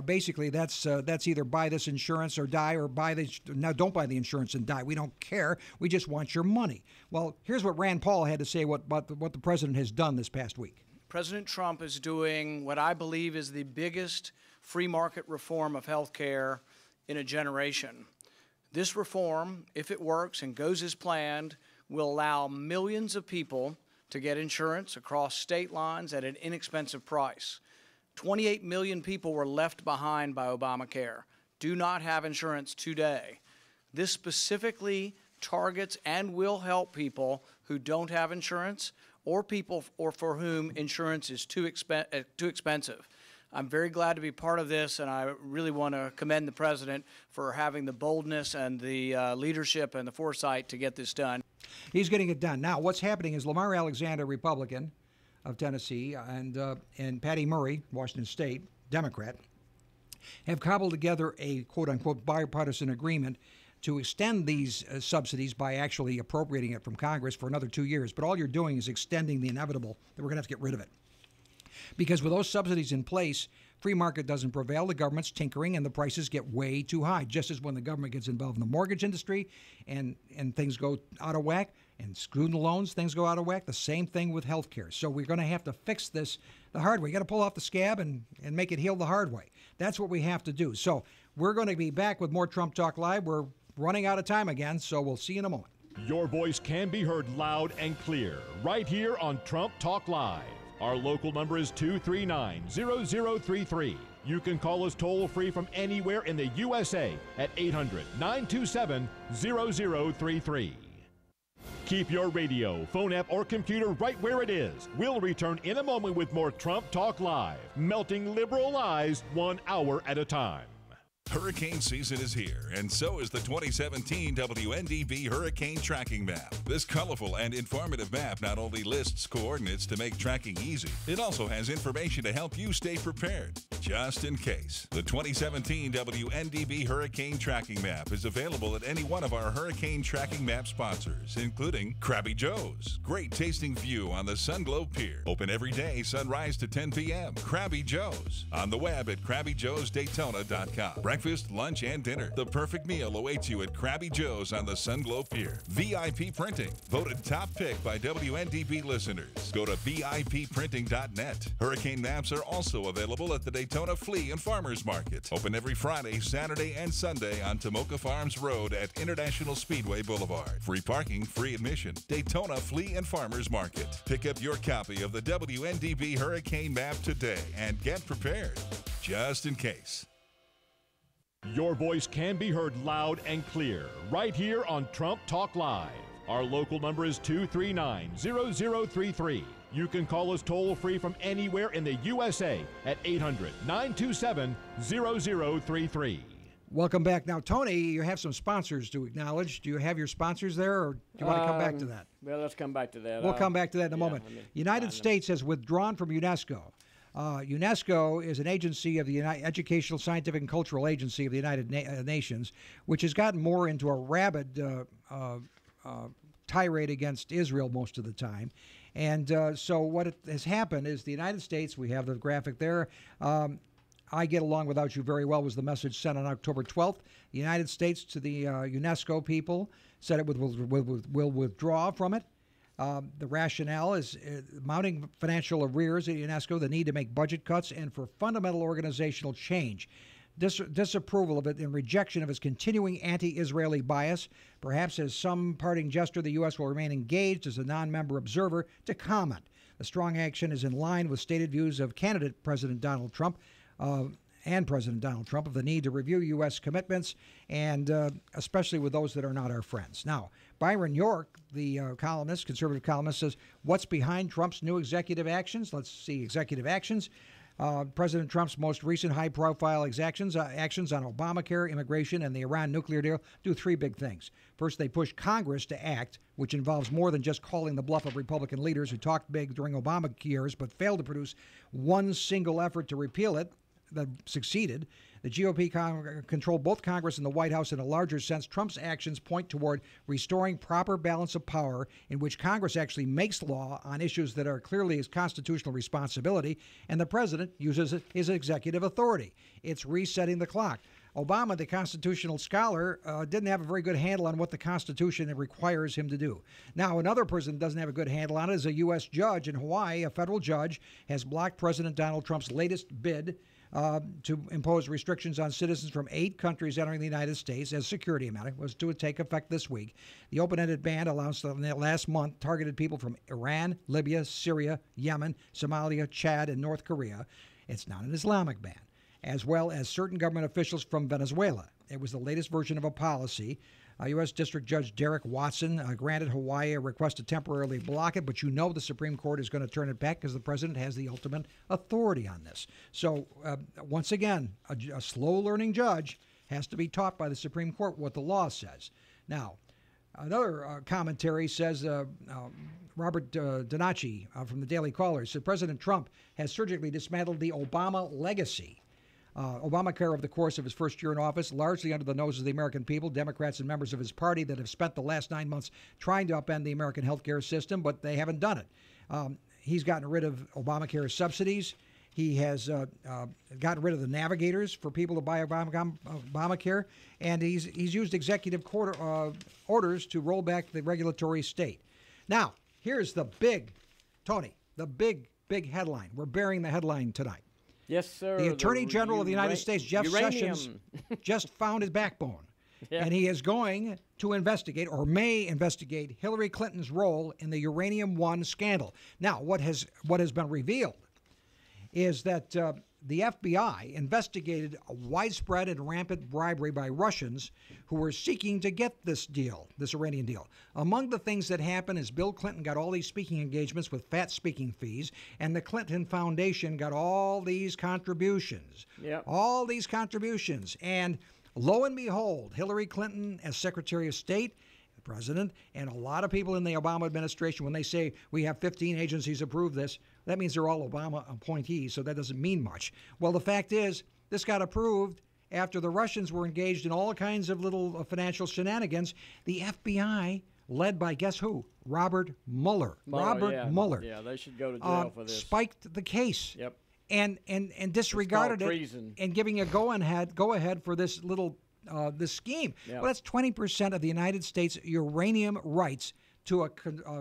Basically, that's either buy this insurance or die, or don't buy the insurance and die. We don't care. We just want your money. Well, here's what Rand Paul had to say about what the president has done this past week. President Trump is doing what I believe is the biggest free market reform of health care in a generation. This reform, if it works and goes as planned, will allow millions of people to get insurance across state lines at an inexpensive price. 28 million people were left behind by Obamacare, do not have insurance today. This specifically targets and will help people who don't have insurance or people for whom insurance is too expensive. I'm very glad to be part of this, and I really want to commend the President for having the boldness and the leadership and the foresight to get this done. He's getting it done. Now, what's happening is Lamar Alexander, Republican of Tennessee, and Patty Murray, Washington State, Democrat, have cobbled together a quote-unquote bipartisan agreement to extend these subsidies by actually appropriating it from Congress for another 2 years. But all you're doing is extending the inevitable that we're going to have to get rid of it. Because with those subsidies in place, free market doesn't prevail, the government's tinkering, and the prices get way too high. Just as when the government gets involved in the mortgage industry and things go out of whack, and student loans, things go out of whack, the same thing with health care. So we're going to have to fix this the hard way. You got to pull off the scab and make it heal the hard way. That's what we have to do. So we're going to be back with more Trump Talk Live. We're running out of time again, so we'll see you in a moment. Your voice can be heard loud and clear right here on Trump Talk Live. Our local number is 239-0033. You can call us toll-free from anywhere in the USA at 800-927-0033. Keep your radio, phone app, or computer right where it is. We'll return in a moment with more Trump Talk Live, melting liberal lies 1 hour at a time. Hurricane season is here, and so is the 2017 WNDB Hurricane Tracking Map. This colorful and informative map not only lists coordinates to make tracking easy, it also has information to help you stay prepared, just in case. The 2017 WNDB Hurricane Tracking Map is available at any one of our Hurricane Tracking Map sponsors, including Krabby Joe's. Great tasting view on the Sunglow Pier. Open every day, sunrise to 10 p.m. Krabby Joe's. On the web at KrabbyJoesDaytona.com. Breakfast, lunch, and dinner. The perfect meal awaits you at Krabby Joe's on the Sunglow Pier. VIP Printing, voted top pick by WNDB listeners. Go to VIPprinting.net. Hurricane maps are also available at the Daytona Flea and Farmers Market. Open every Friday, Saturday, and Sunday on Tomoka Farms Road at International Speedway Boulevard. Free parking, free admission. Daytona Flea and Farmers Market. Pick up your copy of the WNDB Hurricane Map today and get prepared, just in case. Your voice can be heard loud and clear right here on Trump Talk Live. Our local number is 239-0033. You can call us toll-free from anywhere in the USA at 800-927-0033. Welcome back. Now, Tony, you have some sponsors to acknowledge. Do you have your sponsors there, or do you want to come back to that? Well, let's come back to that. We'll come back to that in a moment. United States has withdrawn from UNESCO. UNESCO is an agency of the Educational, Scientific, and Cultural Agency of the United Nations, which has gotten more into a rabid tirade against Israel most of the time. And so what has happened is the United States, we have the graphic there, I get along without you very well was the message sent on October 12th. The United States to the UNESCO people said it will withdraw from it. The rationale is mounting financial arrears at UNESCO, the need to make budget cuts, and for fundamental organizational change. Disapproval of it and rejection of its continuing anti-Israeli bias. Perhaps as some parting gesture, the U.S. will remain engaged as a non-member observer to comment. The strong action is in line with stated views of candidate President Donald Trump and President Donald Trump of the need to review U.S. commitments, and especially with those that are not our friends. Now, Byron York, the conservative columnist, says, what's behind Trump's new executive actions? Let's see executive actions. President Trump's most recent high-profile actions on Obamacare, immigration, and the Iran nuclear deal do three big things. First, they push Congress to act, which involves more than just calling the bluff of Republican leaders who talked big during Obama years but failed to produce one single effort to repeal it that succeeded. The GOP controlled both Congress and the White House in a larger sense. Trump's actions point toward restoring proper balance of power in which Congress actually makes law on issues that are clearly his constitutional responsibility, and the president uses his executive authority. It's resetting the clock. Obama, the constitutional scholar, didn't have a very good handle on what the Constitution requires him to do. Now, another person that doesn't have a good handle on it is a U.S. judge in Hawaii. A federal judge has blocked President Donald Trump's latest bid to impose restrictions on citizens from 8 countries entering the United States as security matter. Was to take effect this week. The open-ended ban announced last month targeted people from Iran, Libya, Syria, Yemen, Somalia, Chad, and North Korea. It's not an Islamic ban. as well as certain government officials from Venezuela. It was the latest version of a policy. U.S. District Judge Derek Watson granted Hawaii a request to temporarily block it, but you know the Supreme Court is going to turn it back because the president has the ultimate authority on this. So, once again, a slow-learning judge has to be taught by the Supreme Court what the law says. Now, another commentary says, Robert Donacci from the Daily Caller said President Trump has surgically dismantled the Obama legacy. Obamacare, over the course of his first year in office, largely under the noses of the American people, Democrats and members of his party that have spent the last 9 months trying to upend the American health care system, but they haven't done it. He's gotten rid of Obamacare subsidies. He has gotten rid of the navigators for people to buy Obamacare, and he's used executive orders to roll back the regulatory state. Now, here's the big, Tony, the big headline. We're bearing the headline tonight. Yes, sir. The Attorney General of the United States, Jeff Sessions, just found his backbone. Yeah. And he is going to investigate, or may investigate, Hillary Clinton's role in the Uranium One scandal. Now, what has been revealed is that the FBI investigated a widespread and rampant bribery by Russians who were seeking to get this Iranian deal. Among the things that happened is Bill Clinton got all these speaking engagements with fat speaking fees, and the Clinton Foundation got all these contributions. Yep. All these contributions. And lo and behold, Hillary Clinton as Secretary of State, the President, and a lot of people in the Obama administration, when they say we have 15 agencies approve this, that means they're all Obama appointees, so that doesn't mean much. Well, the fact is, this got approved after the Russians were engaged in all kinds of little financial shenanigans. The FBI, led by guess who? Robert Mueller. Mueller. Yeah, they should go to jail for this. Spiked the case. Yep. And disregarded it and giving a go ahead for this little this scheme. Yep. Well, that's 20% of the United States uranium rights to a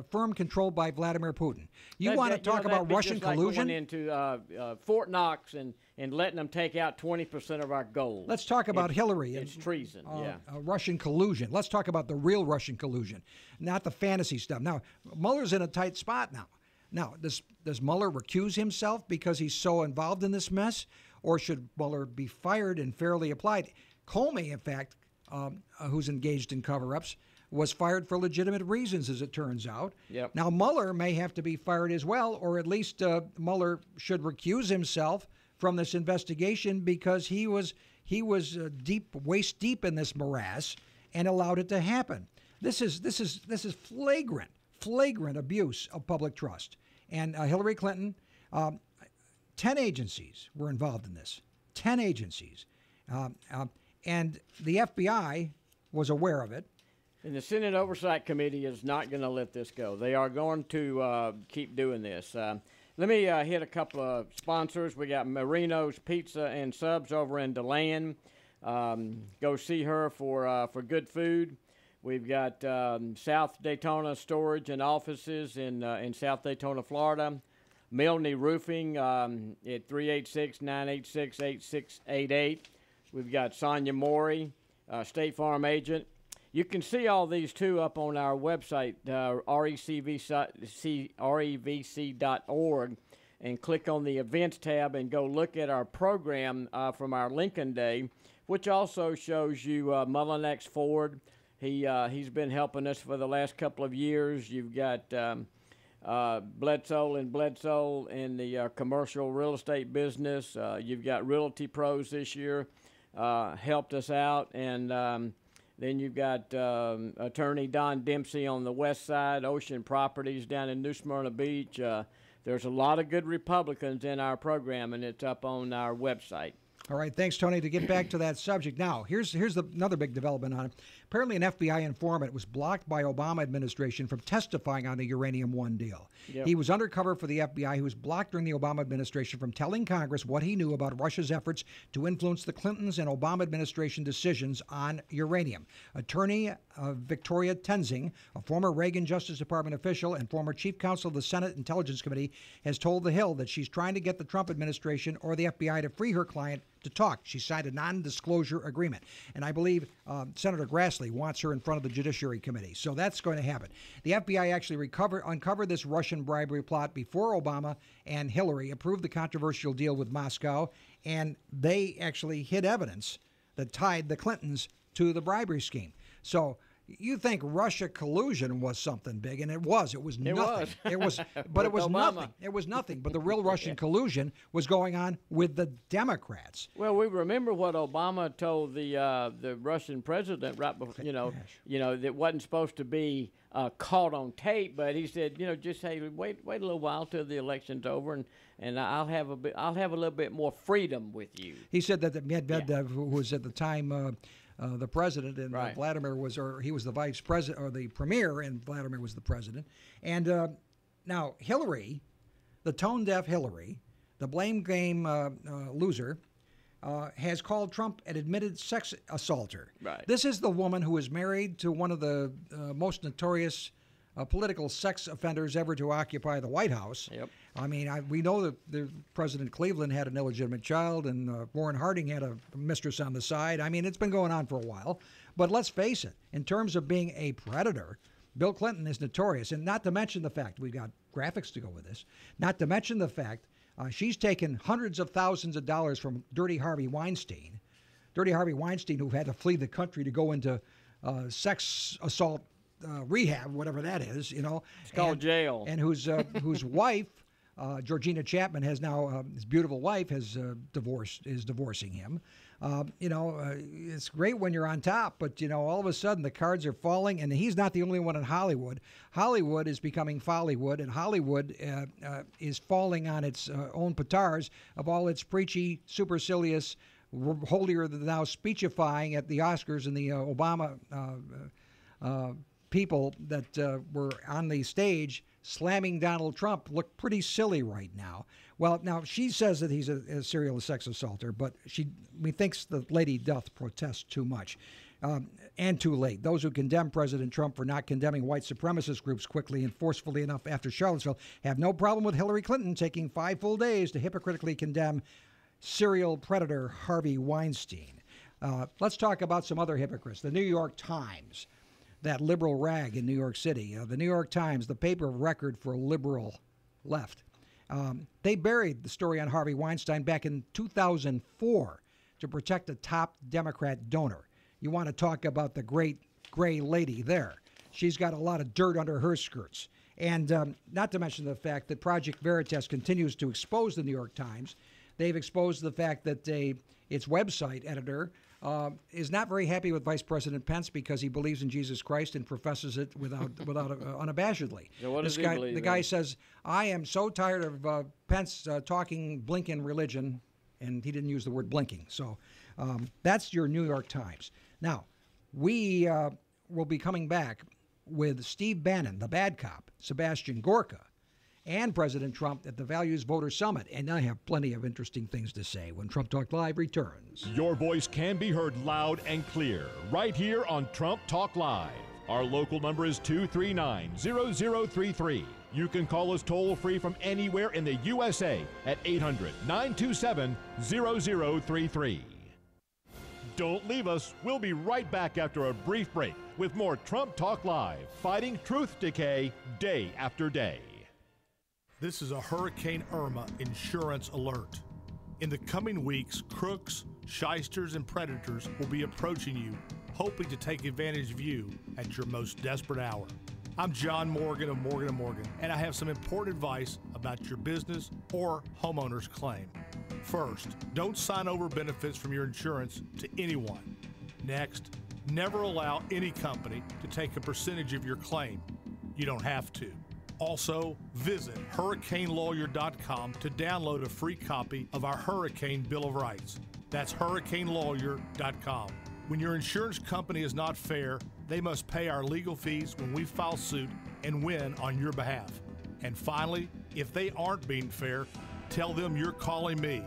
firm controlled by Vladimir Putin. You want to talk about Russian collusion? Like going into Fort Knox and letting them take out 20% of our gold. Let's talk about Hillary. It's treason, Russian collusion. Let's talk about the real Russian collusion, not the fantasy stuff. Now, Mueller's in a tight spot now. Now, does Mueller recuse himself because he's so involved in this mess? Or should Mueller be fired and fairly applied? Comey, in fact, who's engaged in cover-ups, was fired for legitimate reasons, as it turns out. Yep. Now, Mueller may have to be fired as well, or at least Mueller should recuse himself from this investigation because he was waist deep in this morass and allowed it to happen. This is flagrant abuse of public trust. And Hillary Clinton, 10 agencies were involved in this. 10 agencies, and the FBI was aware of it. And the Senate Oversight Committee is not going to let this go. They are going to keep doing this. Let me hit a couple of sponsors. We got Marino's Pizza and Subs over in DeLand. Go see her for good food. We've got South Daytona Storage and Offices in South Daytona, Florida. Milne Roofing at 386-986-8688. We've got Sonia Maury, State Farm Agent. You can see all these, too, up on our website, revc.org, and click on the Events tab and go look at our program from our Lincoln Day, which also shows you Mullinex Ford. He's been helping us for the last couple of years. You've got Bledsoe in the commercial real estate business. You've got Realty Pros this year helped us out, and then you've got Attorney Don Dempsey on the west side, Ocean Properties down in New Smyrna Beach. There's a lot of good Republicans in our program, and it's up on our website. All right, thanks, Tony. To get back to that subject, now, here's another big development on it. Apparently, an FBI informant was blocked by Obama administration from testifying on the Uranium One deal. Yep. He was undercover for the FBI. He was blocked during the Obama administration from telling Congress what he knew about Russia's efforts to influence the Clintons and Obama administration decisions on uranium. Attorney Victoria Tenzing, a former Reagan Justice Department official and former chief counsel of the Senate Intelligence Committee, has told The Hill that she's trying to get the Trump administration or the FBI to free her client to talk. She signed a non-disclosure agreement. And I believe Senator Grassley wants her in front of the Judiciary Committee. So that's going to happen. The FBI actually uncovered this Russian bribery plot before Obama and Hillary approved the controversial deal with Moscow. And they actually hid evidence that tied the Clintons to the bribery scheme. So you think Russia collusion was something big, and it was. It was nothing. It was, but it was nothing. It was nothing. But the real Russian collusion was going on with the Democrats. Well, we remember what Obama told the Russian president right before, that wasn't supposed to be caught on tape, but he said, just say wait a little while till the election's over, and I'll have a little bit more freedom with you. He said that Medvedev, who was at the time the president, and Vladimir he was the vice president or the premier, and Vladimir was the president. And now Hillary, the tone-deaf Hillary, the blame game loser, has called Trump an admitted sex assaulter. Right. This is the woman who is married to one of the most notorious political sex offenders ever to occupy the White House. Yep. I mean, we know that President Cleveland had an illegitimate child, and Warren Harding had a mistress on the side. I mean, it's been going on for a while. But let's face it, in terms of being a predator, Bill Clinton is notorious. And not to mention the fact, we've got graphics to go with this, not to mention the fact she's taken hundreds of thousands of dollars from Dirty Harvey Weinstein. Dirty Harvey Weinstein, who had to flee the country to go into sex assault rehab, whatever that is, It's called jail. And whose wife, Georgina Chapman, has now his beautiful wife is divorcing him. It's great when you're on top, but all of a sudden the cards are falling, and he's not the only one in Hollywood. Hollywood is becoming Follywood, and Hollywood is falling on its own petards of all its preachy, supercilious, holier-than-thou speechifying at the Oscars and the Obama people that were on the stage slamming Donald Trump look pretty silly right now. Well, now she says that he's a serial sex assaulter, but methinks the lady doth protest too much and too late. Those who condemn President Trump for not condemning white supremacist groups quickly and forcefully enough after Charlottesville have no problem with Hillary Clinton taking 5 full days to hypocritically condemn serial predator Harvey Weinstein. Let's talk about some other hypocrites. The New York Times, that liberal rag in New York City. The New York Times, the paper of record for liberal left. They buried the story on Harvey Weinstein back in 2004 to protect a top Democrat donor. You want to talk about the great gray lady there. She's got a lot of dirt under her skirts. And not to mention the fact that Project Veritas continues to expose the New York Times. They've exposed the fact that its website editor is not very happy with Vice President Pence because he believes in Jesus Christ and professes it without unabashedly. So what does he believe the guy says, I am so tired of Pence talking blinking religion, and he didn't use the word blinking. So that's your New York Times. Now, we will be coming back with Steve Bannon, the bad cop, Sebastian Gorka, and President Trump at the Values Voter Summit. And I have plenty of interesting things to say when Trump Talk Live returns. Your voice can be heard loud and clear right here on Trump Talk Live. Our local number is 239-0033. You can call us toll-free from anywhere in the USA at 800-927-0033. Don't leave us. We'll be right back after a brief break with more Trump Talk Live, fighting truth decay day after day. This is a Hurricane Irma insurance alert. In the coming weeks, crooks, shysters, and predators will be approaching you, hoping to take advantage of you at your most desperate hour. I'm John Morgan of Morgan & Morgan, and I have some important advice about your business or homeowner's claim. First, don't sign over benefits from your insurance to anyone. Next, never allow any company to take a percentage of your claim. You don't have to. Also, visit hurricanelawyer.com to download a free copy of our Hurricane Bill of Rights. That's hurricanelawyer.com. When your insurance company is not fair, they must pay our legal fees when we file suit and win on your behalf. And finally, if they aren't being fair, tell them you're calling me.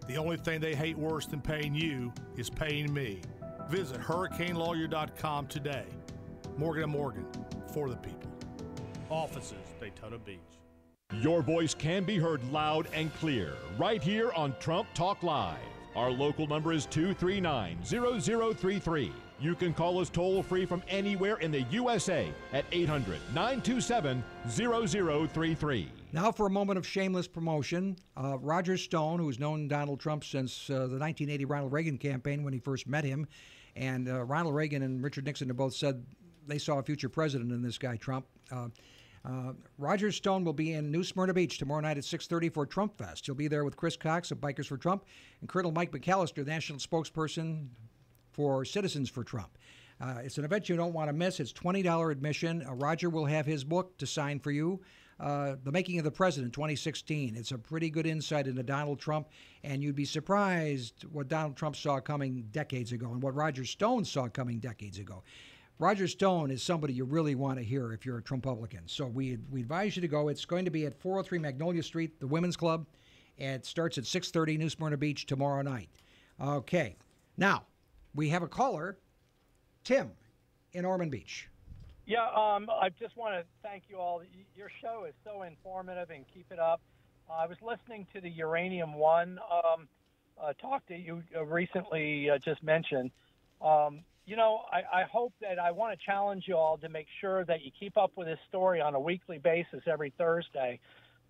The only thing they hate worse than paying you is paying me. Visit hurricanelawyer.com today. Morgan & Morgan, for the people. Offices, Daytona Beach. Your voice can be heard loud and clear right here on Trump Talk Live. Our local number is 239-0033. You can call us toll-free from anywhere in the USA at 800-927-0033. Now for a moment of shameless promotion. Roger Stone, who's known Donald Trump since the 1980 Ronald Reagan campaign when he first met him, and Ronald Reagan and Richard Nixon have both said they saw a future president in this guy, Trump. Roger Stone will be in New Smyrna Beach tomorrow night at 6:30 for Trump Fest. He'll be there with Chris Cox of Bikers for Trump and Colonel Mike McAllister, the national spokesperson for Citizens for Trump. It's an event you don't want to miss. It's $20 admission. Roger will have his book to sign for you, The Making of the President, 2016. It's a pretty good insight into Donald Trump, and you'd be surprised what Donald Trump saw coming decades ago and what Roger Stone saw coming decades ago. Roger Stone is somebody you really want to hear if you're a Trumpublican. So we advise you to go. It's going to be at 403 Magnolia Street, the Women's Club. It starts at 6:30, New Smyrna Beach, tomorrow night. Okay. Now, we have a caller, Tim, in Ormond Beach. Yeah, I just want to thank you all. Your show is so informative, and keep it up. I was listening to the Uranium One talk that you recently just mentioned. You know, I hope that I want to challenge you all to make sure that you keep up with this story on a weekly basis every Thursday.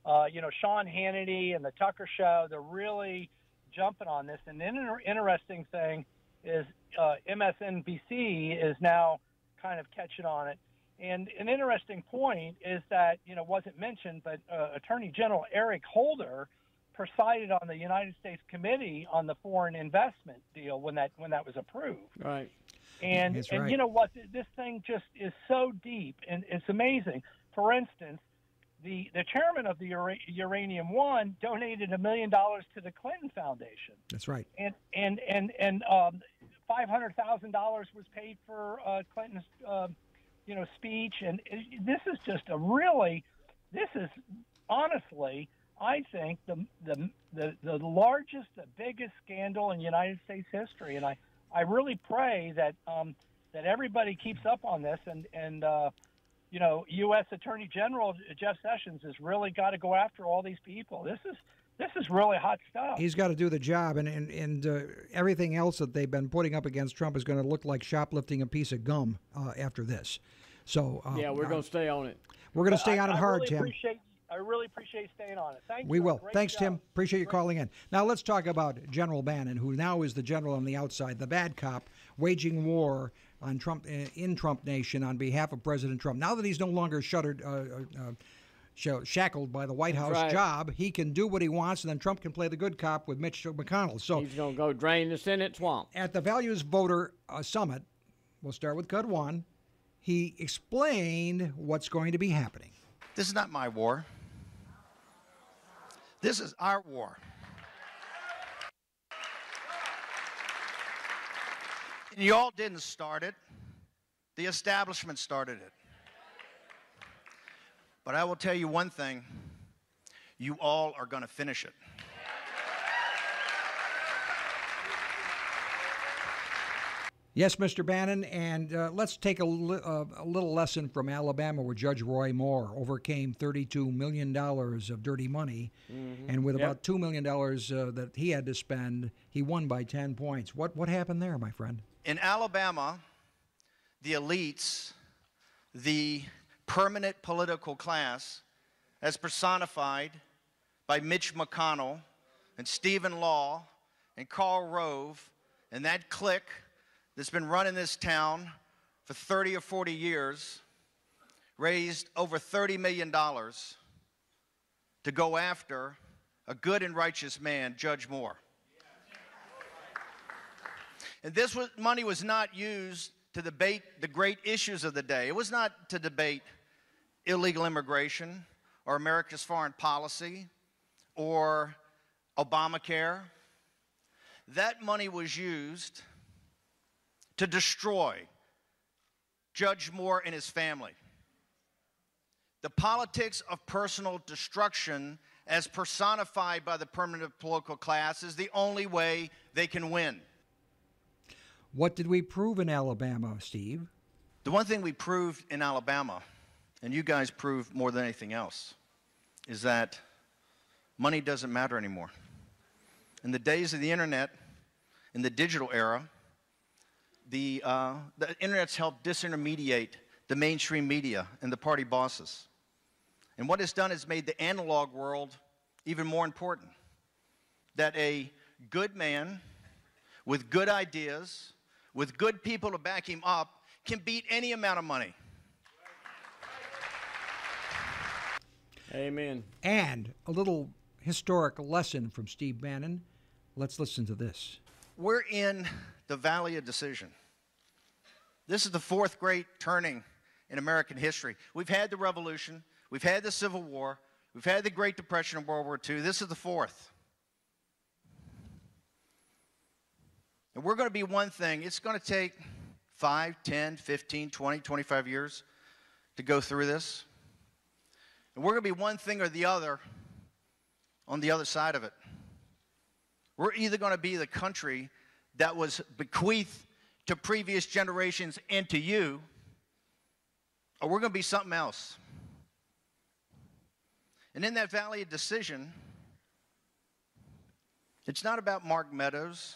You know, Sean Hannity and the Tucker Show, they're really jumping on this. And an interesting thing is MSNBC is now kind of catching on it. And an interesting point is that, you know, wasn't mentioned, but Attorney General Eric Holder presided on the United States Committee on the foreign investment deal when that was approved. Right. And right. You know what? This thing just is so deep, and it's amazing. For instance, the chairman of the Uranium One donated $1 million to the Clinton Foundation. That's right. And $500,000 was paid for Clinton's speech. And this is just this is honestly, I think the largest, the biggest scandal in United States history. And I really pray that everybody keeps up on this, and U.S. Attorney General Jeff Sessions has really got to go after all these people. This is really hot stuff. He's got to do the job, and everything else that they've been putting up against Trump is going to look like shoplifting a piece of gum after this. So yeah, we're going to stay on it. We're going to stay on it hard, really Tim. I really appreciate staying on it. Thank you. We will. Great Thanks, job. Tim. Appreciate you calling in. Now let's talk about General Bannon, who now is the general on the outside, the bad cop, waging war on Trump in Trump Nation on behalf of President Trump. Now that he's no longer shackled by the White House job, he can do what he wants, and then Trump can play the good cop with Mitch McConnell. So he's going to go drain the Senate swamp. At the Values Voter Summit, we'll start with Cut 1. He explained what's going to be happening. This is not my war. This is our war. And you all didn't start it. The establishment started it. But I will tell you one thing. You all are going to finish it. Yes, Mr. Bannon, and let's take a little lesson from Alabama, where Judge Roy Moore overcame $32 million of dirty money, and with about $2 million that he had to spend, he won by 10 points. What happened there, my friend? In Alabama, the elites, the permanent political class, as personified by Mitch McConnell and Stephen Law and Karl Rove and that clique that's been running this town for 30 or 40 years, raised over $30 million to go after a good and righteous man, Judge Moore. And this money was not used to debate the great issues of the day. It was not to debate illegal immigration or America's foreign policy or Obamacare. That money was used to destroy Judge Moore and his family. The politics of personal destruction, as personified by the permanent political class, is the only way they can win. What did we prove in Alabama, Steve? The one thing we proved in Alabama, and you guys proved more than anything else, is that money doesn't matter anymore. In the days of the internet, in the digital era, the internet's helped disintermediate the mainstream media and the party bosses. And what it's done is made the analog world even more important. That a good man with good ideas, with good people to back him up, can beat any amount of money. Amen. And a little historic lesson from Steve Bannon. Let's listen to this. We're in the valley of decision. This is the fourth great turning in American history. We've had the Revolution, we've had the Civil War, we've had the Great Depression and World War II. This is the fourth. And we're going to be one thing. It's going to take 5, 10, 15, 20, 25 years to go through this. And we're going to be one thing or the other on the other side of it. We're either going to be the country that was bequeathed to previous generations and to you, or we're going to be something else. And in that valley of decision, it's not about Mark Meadows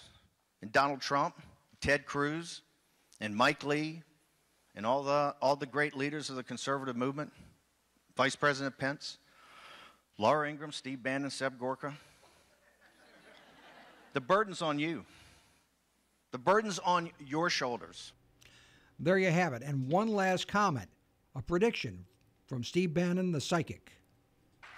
and Donald Trump, Ted Cruz, and Mike Lee, and all the great leaders of the conservative movement, Vice President Pence, Laura Ingraham, Steve Bannon, Seb Gorka. The burden's on you. The burden's on your shoulders. There you have it. And one last comment, a prediction from Steve Bannon, the psychic.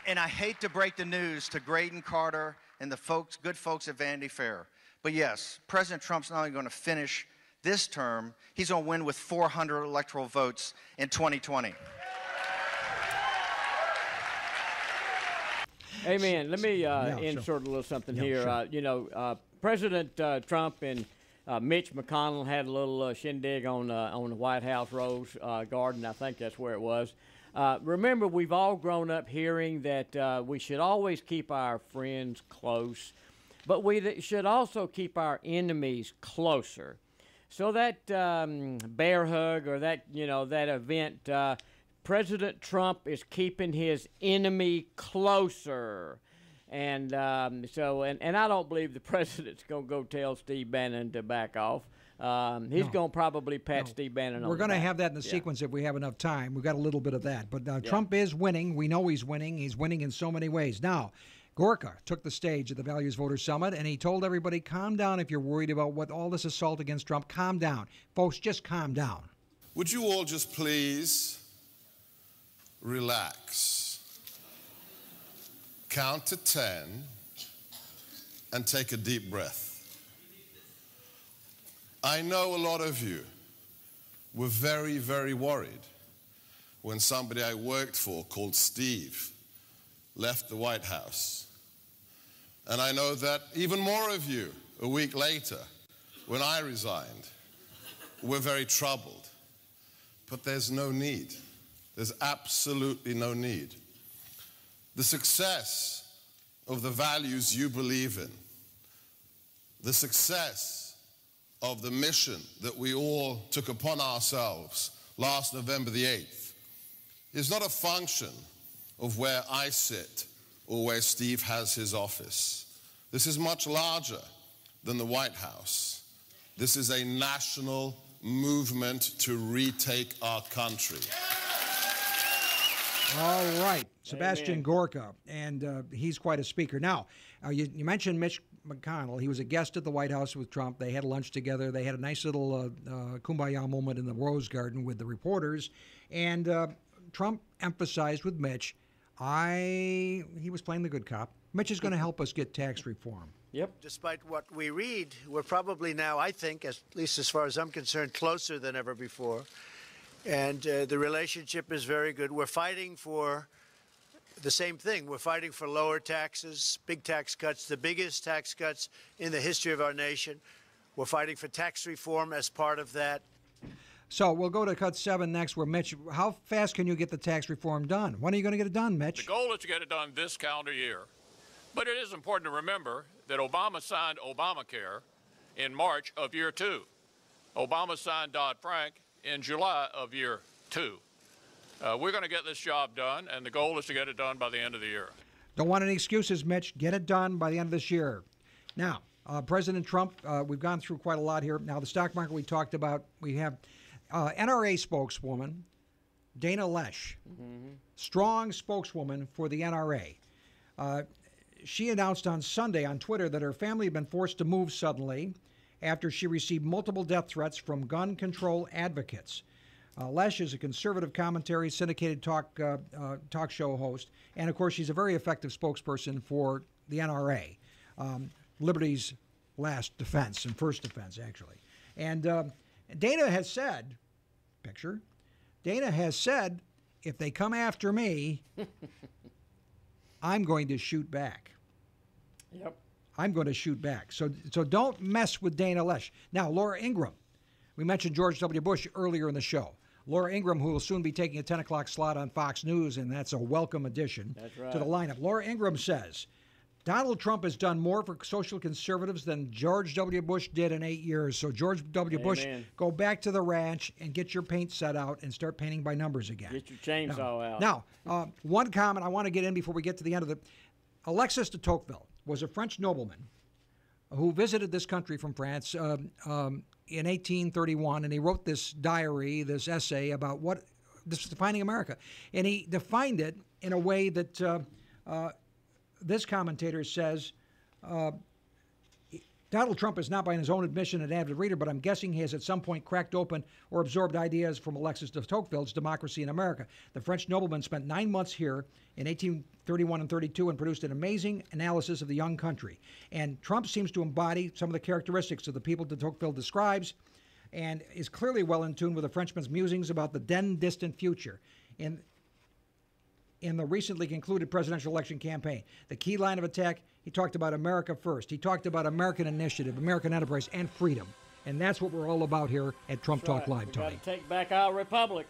And I hate to break the news to Graydon Carter and the good folks at Vanity Fair. But yes, President Trump's not only going to finish this term, he's going to win with 400 electoral votes in 2020. Amen. Let me insert a little something here. Sure. You know, President Trump and Mitch McConnell had a little shindig on the White House Rose Garden. I think that's where it was. Remember, we've all grown up hearing that we should always keep our friends close, but we should also keep our enemies closer. So that bear hug or that, you know, that event, President Trump is keeping his enemy closer. And so I don't believe the president's going to go tell Steve Bannon to back off. He's going to probably pat Steve Bannon on We're going to the back. have that in the sequence if we have enough time. We've got a little bit of that. But Trump is winning. We know he's winning. He's winning in so many ways. Now, Gorka took the stage at the Values Voters Summit, and he told everybody, calm down if you're worried about what all this assault against Trump. Calm down. Folks, just calm down. Would you all just please relax, count to 10, and take a deep breath. I know a lot of you were very, very worried when somebody I worked for called Steve left the White House. And I know that even more of you, a week later, when I resigned, were very troubled. But there's no need. There's absolutely no need. The success of the values you believe in, the success of the mission that we all took upon ourselves last November the 8th, is not a function of where I sit or where Steve has his office. This is much larger than the White House. This is a national movement to retake our country. All right, Sebastian Gorka, and he's quite a speaker. Now, you mentioned Mitch McConnell. He was a guest at the White House with Trump. They had lunch together. They had a nice little kumbaya moment in the Rose Garden with the reporters. And Trump emphasized with Mitch, he was playing the good cop. Mitch is going to help us get tax reform. Yep. Despite what we read, we're probably now, I think, at least as far as I'm concerned, closer than ever before. And the relationship is very good. We're fighting for the same thing. We're fighting for lower taxes, big tax cuts, the biggest tax cuts in the history of our nation. We're fighting for tax reform as part of that. So we'll go to cut 7 next, where Mitch, how fast can you get the tax reform done? When are you going to get it done, Mitch? The goal is to get it done this calendar year. But it is important to remember that Obama signed Obamacare in March of year 2. Obama signed Dodd-Frank in July of year 2. We're going to get this job done, and the goal is to get it done by the end of the year. Don't want any excuses, Mitch. Get it done by the end of this year. Now, President Trump, we've gone through quite a lot here. Now, the stock market we talked about, we have NRA spokeswoman Dana Loesch, strong spokeswoman for the NRA. She announced on Sunday on Twitter that her family had been forced to move suddenly after she received multiple death threats from gun control advocates. Loesch is a conservative commentary, syndicated talk show host, and of course she's a very effective spokesperson for the NRA, Liberty's last defense and first defense, actually. And Dana has said, Dana has said, if they come after me, I'm going to shoot back. Yep. I'm going to shoot back. So don't mess with Dana Loesch. Now, Laura Ingraham. We mentioned George W. Bush earlier in the show. Laura Ingraham, who will soon be taking a 10 o'clock slot on Fox News, and that's a welcome addition to the lineup. Laura Ingraham says, Donald Trump has done more for social conservatives than George W. Bush did in 8 years. So George W. Bush, go back to the ranch and get your paint set out and start painting by numbers again. Get your chainsaw out. Now, one comment I want to get in before we get to the end of the... Alexis de Tocqueville was a French nobleman who visited this country from France in 1831, and he wrote this diary, this essay about this was defining America. And he defined it in a way that this commentator says, Donald Trump is not by his own admission an avid reader, but I'm guessing he has at some point cracked open or absorbed ideas from Alexis de Tocqueville's Democracy in America. The French nobleman spent 9 months here in 1831 and 32 and produced an amazing analysis of the young country. And Trump seems to embody some of the characteristics of the people de Tocqueville describes and is clearly well in tune with the Frenchman's musings about the then distant future. In the recently concluded presidential election campaign, the key line of attack, he talked about America first. He talked about American initiative, American enterprise, and freedom. And that's what we're all about here at Trump Talk Live, Tony. We've got to take back our republic.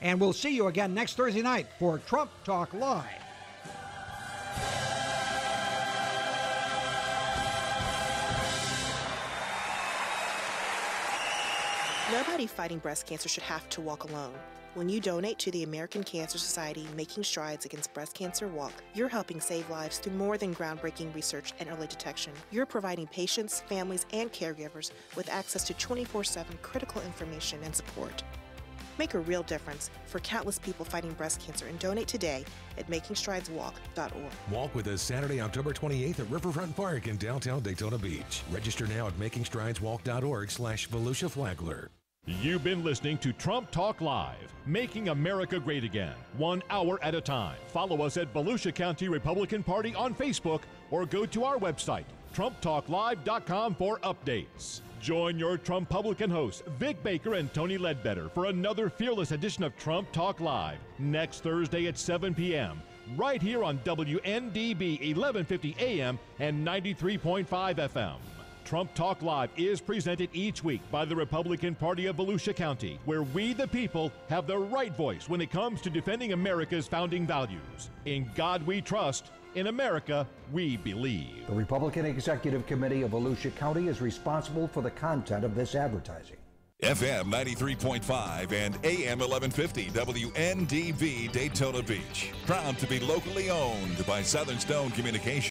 And we'll see you again next Thursday night for Trump Talk Live. Nobody fighting breast cancer should have to walk alone. When you donate to the American Cancer Society Making Strides Against Breast Cancer Walk, you're helping save lives through more than groundbreaking research and early detection. You're providing patients, families, and caregivers with access to 24/7 critical information and support. Make a real difference for countless people fighting breast cancer and donate today at makingstrideswalk.org. Walk with us Saturday, October 28th at Riverfront Park in downtown Daytona Beach. Register now at makingstrideswalk.org/Volusia Flagler. You've been listening to Trump Talk Live, making America great again, 1 hour at a time. Follow us at Volusia County Republican Party on Facebook or go to our website, TrumpTalkLive.com for updates. Join your Trumpublican hosts, Vic Baker and Tony Ledbetter, for another fearless edition of Trump Talk Live next Thursday at 7 p.m. right here on WNDB 1150 AM and 93.5 FM. Trump Talk Live is presented each week by the Republican Party of Volusia County, where we the people have the right voice when it comes to defending America's founding values. In God we trust, in America we believe. The Republican Executive Committee of Volusia County is responsible for the content of this advertising. FM 93.5 and AM 1150 WNDB Daytona Beach. Proud to be locally owned by Southern Stone Communications.